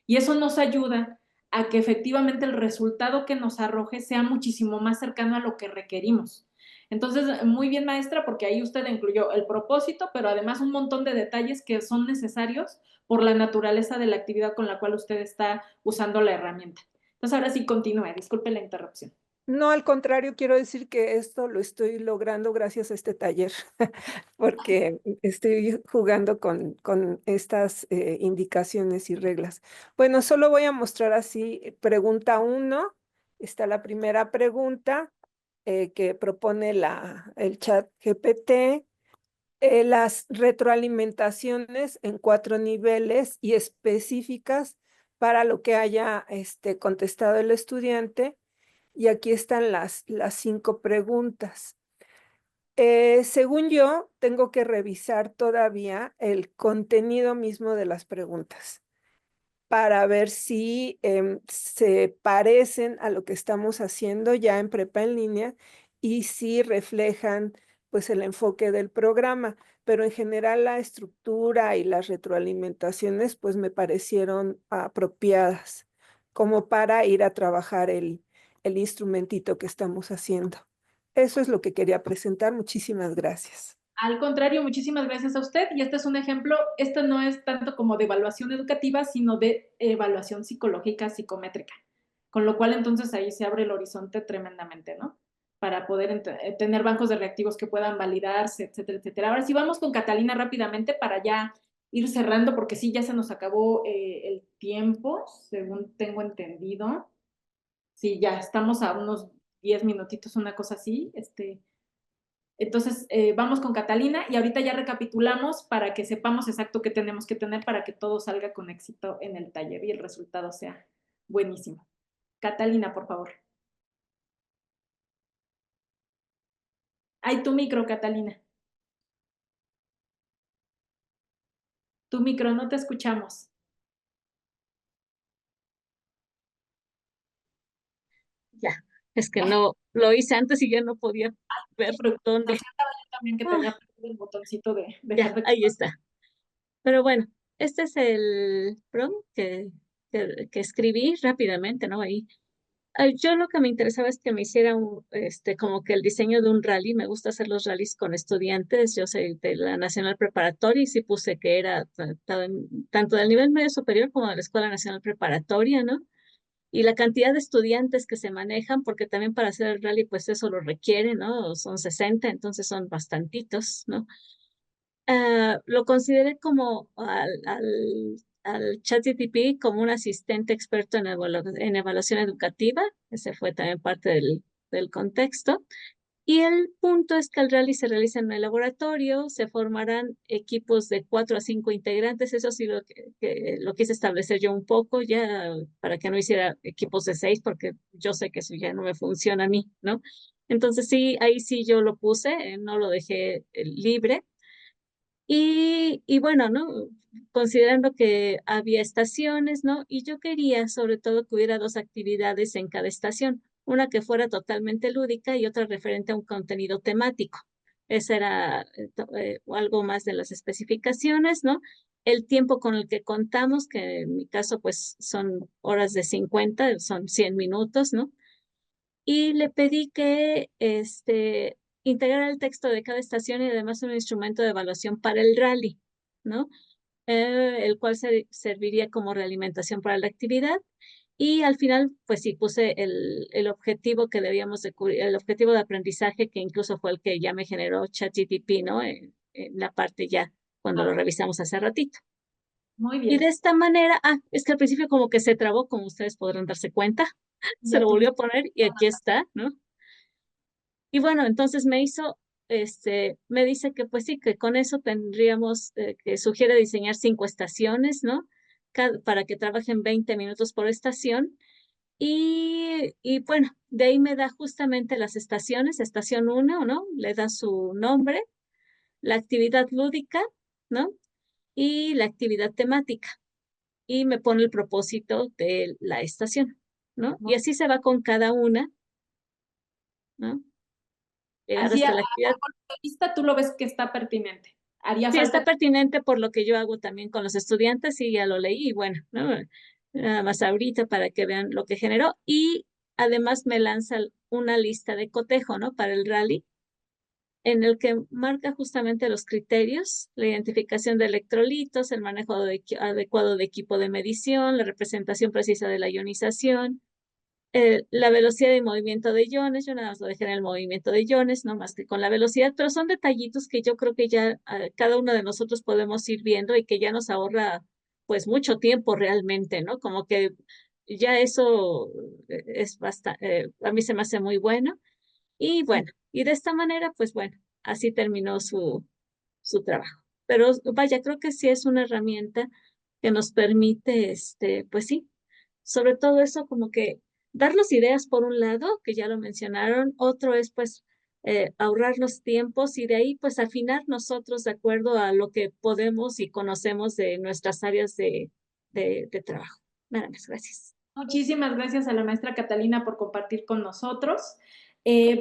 Y eso nos ayuda a que efectivamente el resultado que nos arroje sea muchísimo más cercano a lo que requerimos. Entonces, muy bien, maestra, porque ahí usted incluyó el propósito, pero además un montón de detalles que son necesarios por la naturaleza de la actividad con la cual usted está usando la herramienta. Entonces, ahora sí continúe, disculpe la interrupción. No, al contrario, quiero decir que esto lo estoy logrando gracias a este taller, porque estoy jugando con estas indicaciones y reglas. Bueno, solo voy a mostrar así, pregunta 1, está la primera pregunta que propone el chat GPT. las retroalimentaciones en 4 niveles y específicas para lo que haya contestado el estudiante. Y aquí están las 5 preguntas. Según yo, tengo que revisar todavía el contenido mismo de las preguntas para ver si se parecen a lo que estamos haciendo ya en prepa en línea y si reflejan pues el enfoque del programa. Pero en general la estructura y las retroalimentaciones pues me parecieron apropiadas como para ir a trabajar el instrumentito que estamos haciendo. Eso es lo que quería presentar. Muchísimas gracias. Al contrario, muchísimas gracias a usted. Y este es un ejemplo, este no es tanto como de evaluación educativa, sino de evaluación psicológica, psicométrica. Con lo cual, entonces, ahí se abre el horizonte tremendamente, ¿no? Para poder tener bancos de reactivos que puedan validarse, etcétera, etcétera. Ahora sí vamos con Catalina rápidamente para ya ir cerrando, porque sí, ya se nos acabó el tiempo, según tengo entendido. Sí, ya estamos a unos 10 minutitos, una cosa así, Entonces, vamos con Catalina y ahorita ya recapitulamos para que sepamos exacto qué tenemos que tener para que todo salga con éxito en el taller y el resultado sea buenísimo. Catalina, por favor. Ay, tu micro, Catalina. Tu micro, no te escuchamos. Ya, es que no lo hice antes y ya no podía ver dónde. También que tenía el botoncito de Ya, dejar de... ahí está. Pero bueno, este es el prompt que escribí rápidamente, ¿no? Ahí. Yo lo que me interesaba es que me hiciera como que el diseño de un rally. Me gusta hacer los rallies con estudiantes. Yo soy de la Nacional Preparatoria y sí puse que era tanto del nivel medio superior como de la Escuela Nacional Preparatoria, ¿no? Y la cantidad de estudiantes que se manejan, porque también para hacer el rally, pues eso lo requiere, ¿no? Son 60, entonces son bastantitos, ¿no? Lo consideré como al ChatGPT como un asistente experto en evaluación educativa. Ese fue también parte del contexto. Y el punto es que el rally se realiza en el laboratorio, se formarán equipos de 4 a 5 integrantes. Eso sí que lo quise establecer yo un poco ya para que no hiciera equipos de 6, porque yo sé que eso ya no me funciona a mí, ¿no? Entonces sí, ahí sí yo lo puse, no lo dejé libre. Y bueno, ¿no? Considerando que había estaciones, ¿no? Y yo quería sobre todo que hubiera 2 actividades en cada estación, una que fuera totalmente lúdica y otra referente a un contenido temático. Ese era algo más de las especificaciones, ¿no? El tiempo con el que contamos, que en mi caso pues son horas de 50, son 100 minutos, ¿no? Y le pedí que integrara el texto de cada estación y además un instrumento de evaluación para el rally, ¿no? El cual serviría como realimentación para la actividad. Y al final, pues sí, puse el objetivo que debíamos de cubrir, el objetivo de aprendizaje, que incluso fue el que ya me generó ChatGPT, ¿no? En la parte ya, cuando lo revisamos hace ratito. Muy Y de bien. esta manera, es que al principio como que se trabó, como ustedes podrán darse cuenta. Se Ya lo volvió a tuviste. poner y aquí está, ¿no? Y bueno, entonces me dice que pues sí, que con eso tendríamos, que sugiere diseñar 5 estaciones, ¿no? Para que trabajen 20 minutos por estación. Y bueno, de ahí me da justamente las estaciones, estación 1, ¿no? Le da su nombre, la actividad lúdica, ¿no? Y la actividad temática. Y me pone el propósito de la estación, ¿no? Y así se va con cada una, ¿no? Llegar Así, hasta la actividad. de vista, tú lo ves que está pertinente. Haría Sí, está falta... pertinente por lo que yo hago también con los estudiantes y ya lo leí y bueno, ¿no? Nada más ahorita para que vean lo que generó y además me lanza una lista de cotejo, ¿no? Para el rally, en el que marca justamente los criterios, la identificación de electrolitos, el manejo adecuado de equipo de medición, la representación precisa de la ionización, la velocidad y movimiento de iones. Yo nada más lo dejé en el movimiento de iones, no más que con la velocidad, pero son detallitos que yo creo que ya cada uno de nosotros podemos ir viendo y que ya nos ahorra pues mucho tiempo realmente, ¿no? Como que ya eso es bastante, a mí se me hace muy bueno. Y bueno, y de esta manera, pues bueno, así terminó su su trabajo. Pero vaya, creo que sí es una herramienta que nos permite, pues sí, sobre todo eso como que darnos ideas por un lado, que ya lo mencionaron, otro es pues ahorrarnos tiempos y de ahí pues afinar nosotros de acuerdo a lo que podemos y conocemos de nuestras áreas de trabajo. Nada más, gracias. Muchísimas gracias a la maestra Catalina por compartir con nosotros.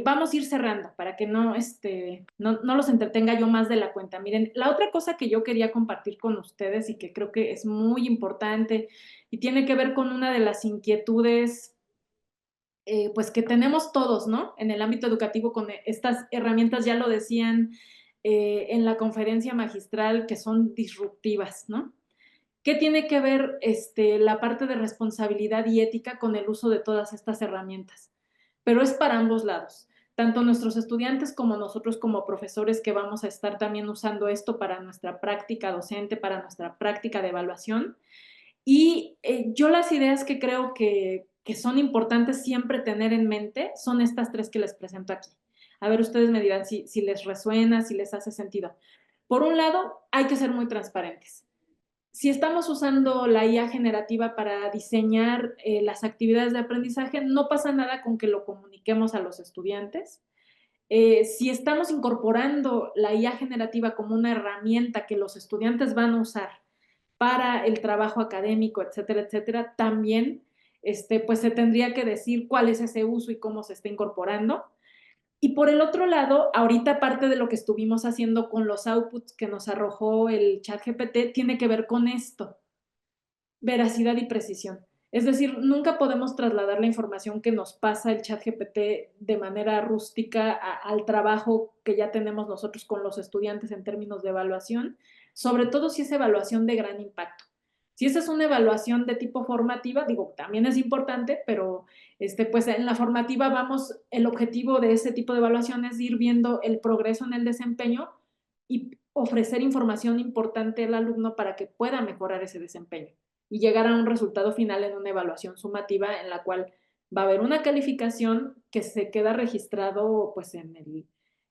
Vamos a ir cerrando para que no los entretenga yo más de la cuenta. Miren, la otra cosa que yo quería compartir con ustedes y que creo que es muy importante y tiene que ver con una de las inquietudes pues que tenemos todos, ¿no? En el ámbito educativo con estas herramientas, ya lo decían en la conferencia magistral, que son disruptivas, ¿no? ¿Qué tiene que ver la parte de responsabilidad y ética con el uso de todas estas herramientas? Pero es para ambos lados, tanto nuestros estudiantes como nosotros como profesores que vamos a estar también usando esto para nuestra práctica docente, para nuestra práctica de evaluación. Y yo las ideas que creo que son importantes siempre tener en mente son estas tres que les presento aquí. A ver, ustedes me dirán si les resuena, si les hace sentido. Por un lado, hay que ser muy transparentes. Si estamos usando la IA generativa para diseñar las actividades de aprendizaje, no pasa nada con que lo comuniquemos a los estudiantes. Si estamos incorporando la IA generativa como una herramienta que los estudiantes van a usar para el trabajo académico, etcétera, etcétera, también pues se tendría que decir cuál es ese uso y cómo se está incorporando. Y por el otro lado, ahorita parte de lo que estuvimos haciendo con los outputs que nos arrojó el ChatGPT tiene que ver con esto, veracidad y precisión. Es decir, nunca podemos trasladar la información que nos pasa el ChatGPT de manera rústica al trabajo que ya tenemos nosotros con los estudiantes en términos de evaluación, sobre todo si es evaluación de gran impacto. Si esa es una evaluación de tipo formativa, digo, también es importante, pero pues en la formativa el objetivo de ese tipo de evaluación es ir viendo el progreso en el desempeño y ofrecer información importante al alumno para que pueda mejorar ese desempeño y llegar a un resultado final en una evaluación sumativa en la cual va a haber una calificación que se queda registrado pues en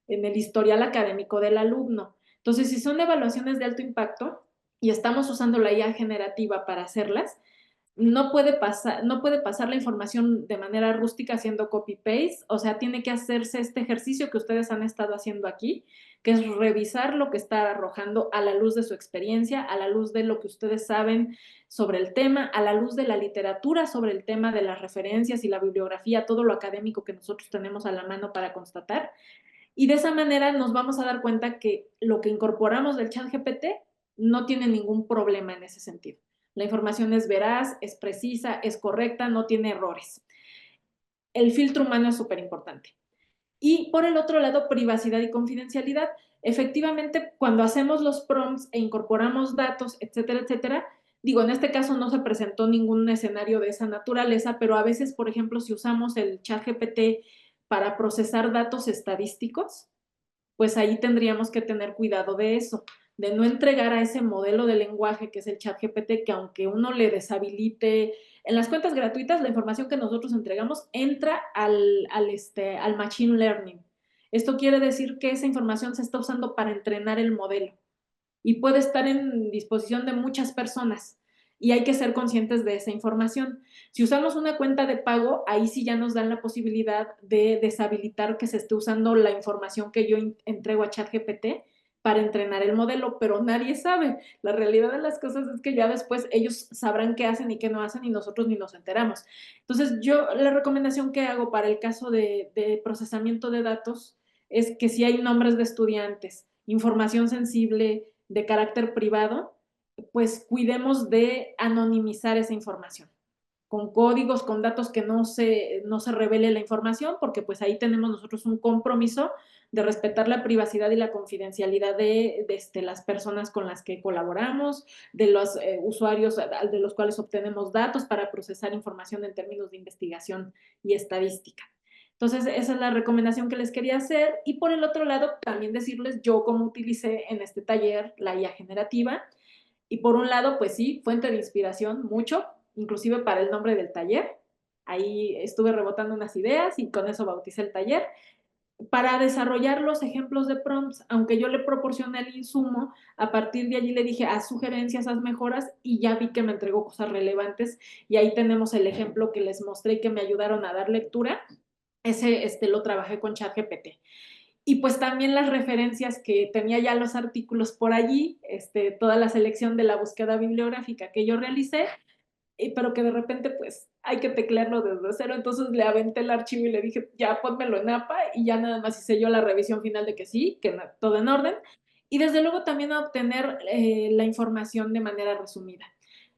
el historial académico del alumno. Entonces, si son evaluaciones de alto impacto y estamos usando la IA generativa para hacerlas, no puede pasar la información de manera rústica haciendo copy-paste, o sea, tiene que hacerse este ejercicio que ustedes han estado haciendo aquí, que es revisar lo que está arrojando a la luz de su experiencia, a la luz de lo que ustedes saben sobre el tema, a la luz de la literatura sobre el tema, de las referencias y la bibliografía, todo lo académico que nosotros tenemos a la mano para constatar. Y de esa manera nos vamos a dar cuenta que lo que incorporamos del ChatGPT no tiene ningún problema en ese sentido. La información es veraz, es precisa, es correcta, no tiene errores. El filtro humano es súper importante. Y por el otro lado, privacidad y confidencialidad. Efectivamente, cuando hacemos los prompts e incorporamos datos, etcétera, etcétera, digo, en este caso no se presentó ningún escenario de esa naturaleza, pero a veces, por ejemplo, si usamos el ChatGPT para procesar datos estadísticos, pues ahí tendríamos que tener cuidado de eso, de no entregar a ese modelo de lenguaje que es el ChatGPT, que aunque uno le deshabilite, en las cuentas gratuitas la información que nosotros entregamos entra al Machine Learning. Esto quiere decir que esa información se está usando para entrenar el modelo y puede estar en disposición de muchas personas y hay que ser conscientes de esa información. Si usamos una cuenta de pago, ahí sí ya nos dan la posibilidad de deshabilitar que se esté usando la información que yo entrego a ChatGPT para entrenar el modelo, pero nadie sabe. La realidad de las cosas es que ya después ellos sabrán qué hacen y qué no hacen y nosotros ni nos enteramos. Entonces, yo la recomendación que hago para el caso de procesamiento de datos es que si hay nombres de estudiantes, información sensible de carácter privado, pues cuidemos de anonimizar esa información con códigos, con datos que no se revele la información, porque pues ahí tenemos nosotros un compromiso de respetar la privacidad y la confidencialidad de las personas con las que colaboramos, de los usuarios de los cuales obtenemos datos para procesar información en términos de investigación y estadística. Entonces, esa es la recomendación que les quería hacer. Y por el otro lado, también decirles yo cómo utilicé en este taller la IA generativa. Y por un lado, pues sí, fuente de inspiración, mucho, inclusive para el nombre del taller. Ahí estuve rebotando unas ideas y con eso bauticé el taller. para desarrollar los ejemplos de prompts, aunque yo le proporcioné el insumo, a partir de allí le dije, haz sugerencias, haz mejoras, y ya vi que me entregó cosas relevantes, y ahí tenemos el ejemplo que les mostré y que me ayudaron a dar lectura. Ese lo trabajé con ChatGPT. Y pues también las referencias que tenía ya los artículos por allí, toda la selección de la búsqueda bibliográfica que yo realicé, pero que de repente pues hay que teclearlo desde cero, entonces le aventé el archivo y le dije, ya pónmelo en APA, y ya nada más hice yo la revisión final de que sí, que todo en orden, y desde luego también a obtener la información de manera resumida.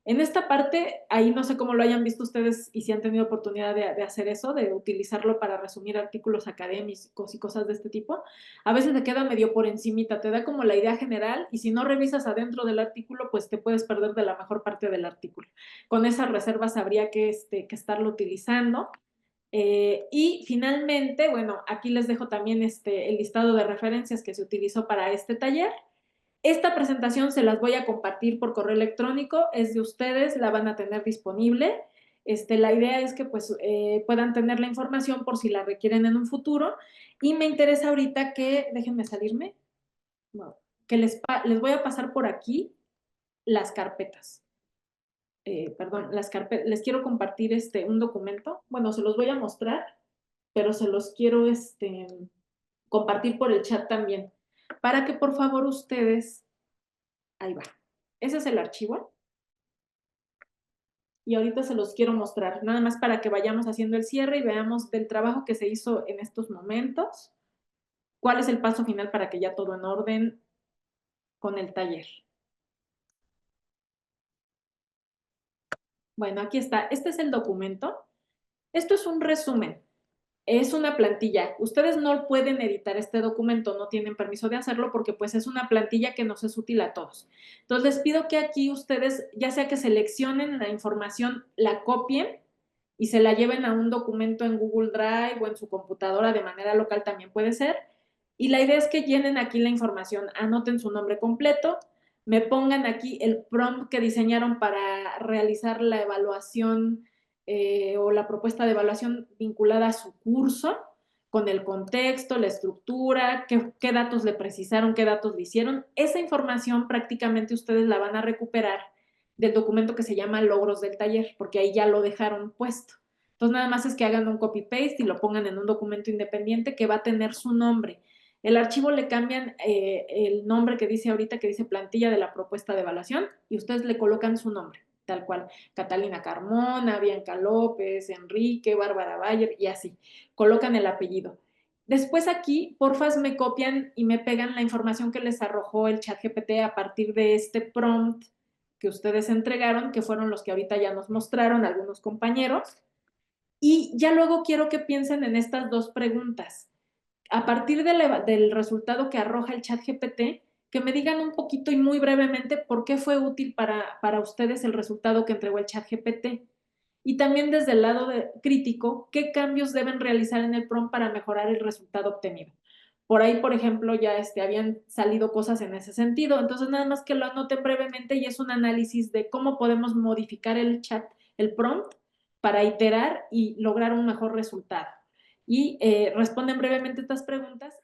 En esta parte, ahí no sé cómo lo hayan visto ustedes y si han tenido oportunidad de hacer eso, de utilizarlo para resumir artículos académicos y cosas de este tipo. A veces te queda medio por encimita, te da como la idea general, y si no revisas adentro del artículo, pues te puedes perder de la mejor parte del artículo. Con esas reservas habría que estarlo utilizando. Y finalmente, bueno, aquí les dejo también el listado de referencias que se utilizó para este taller. Esta presentación se las voy a compartir por correo electrónico, es de ustedes, la van a tener disponible. La idea es que pues puedan tener la información por si la requieren en un futuro, y me interesa ahorita que, déjenme salirme, no, que les voy a pasar por aquí las carpetas. Perdón, les quiero compartir un documento, bueno, se los voy a mostrar, pero se los quiero compartir por el chat también, para que por favor ustedes, ahí va, ese es el archivo, y ahorita se los quiero mostrar, nada más para que vayamos haciendo el cierre y veamos del trabajo que se hizo en estos momentos, cuál es el paso final para que ya todo en orden con el taller. Bueno, aquí está, este es el documento, esto es un resumen. Es una plantilla. Ustedes no pueden editar este documento, no tienen permiso de hacerlo porque pues es una plantilla que nos es útil a todos. Entonces les pido que aquí ustedes, ya sea que seleccionen la información, la copien y se la lleven a un documento en Google Drive o en su computadora de manera local también puede ser. Y la idea es que llenen aquí la información, anoten su nombre completo, me pongan aquí el prompt que diseñaron para realizar la evaluación o la propuesta de evaluación vinculada a su curso, con el contexto, la estructura, qué datos le precisaron, qué datos le hicieron. Esa información prácticamente ustedes la van a recuperar del documento que se llama Logros del Taller, porque ahí ya lo dejaron puesto. Entonces nada más es que hagan un copy-paste y lo pongan en un documento independiente que va a tener su nombre. El archivo le cambian el nombre que dice ahorita, que dice plantilla de la propuesta de evaluación, y ustedes le colocan su nombre, tal cual, Catalina Carmona, Bianca López, Enrique, Bárbara Bayer, y así, colocan el apellido. Después aquí, porfas, me copian y me pegan la información que les arrojó el ChatGPT a partir de este prompt que ustedes entregaron, que fueron los que ahorita ya nos mostraron algunos compañeros. Y ya luego quiero que piensen en estas dos preguntas. A partir del resultado que arroja el ChatGPT, que me digan un poquito y muy brevemente por qué fue útil para ustedes el resultado que entregó el ChatGPT. Y también desde el lado crítico, qué cambios deben realizar en el prompt para mejorar el resultado obtenido. Por ahí, por ejemplo, ya habían salido cosas en ese sentido, entonces nada más que lo anoten brevemente y es un análisis de cómo podemos modificar el prompt para iterar y lograr un mejor resultado. Y responden brevemente estas preguntas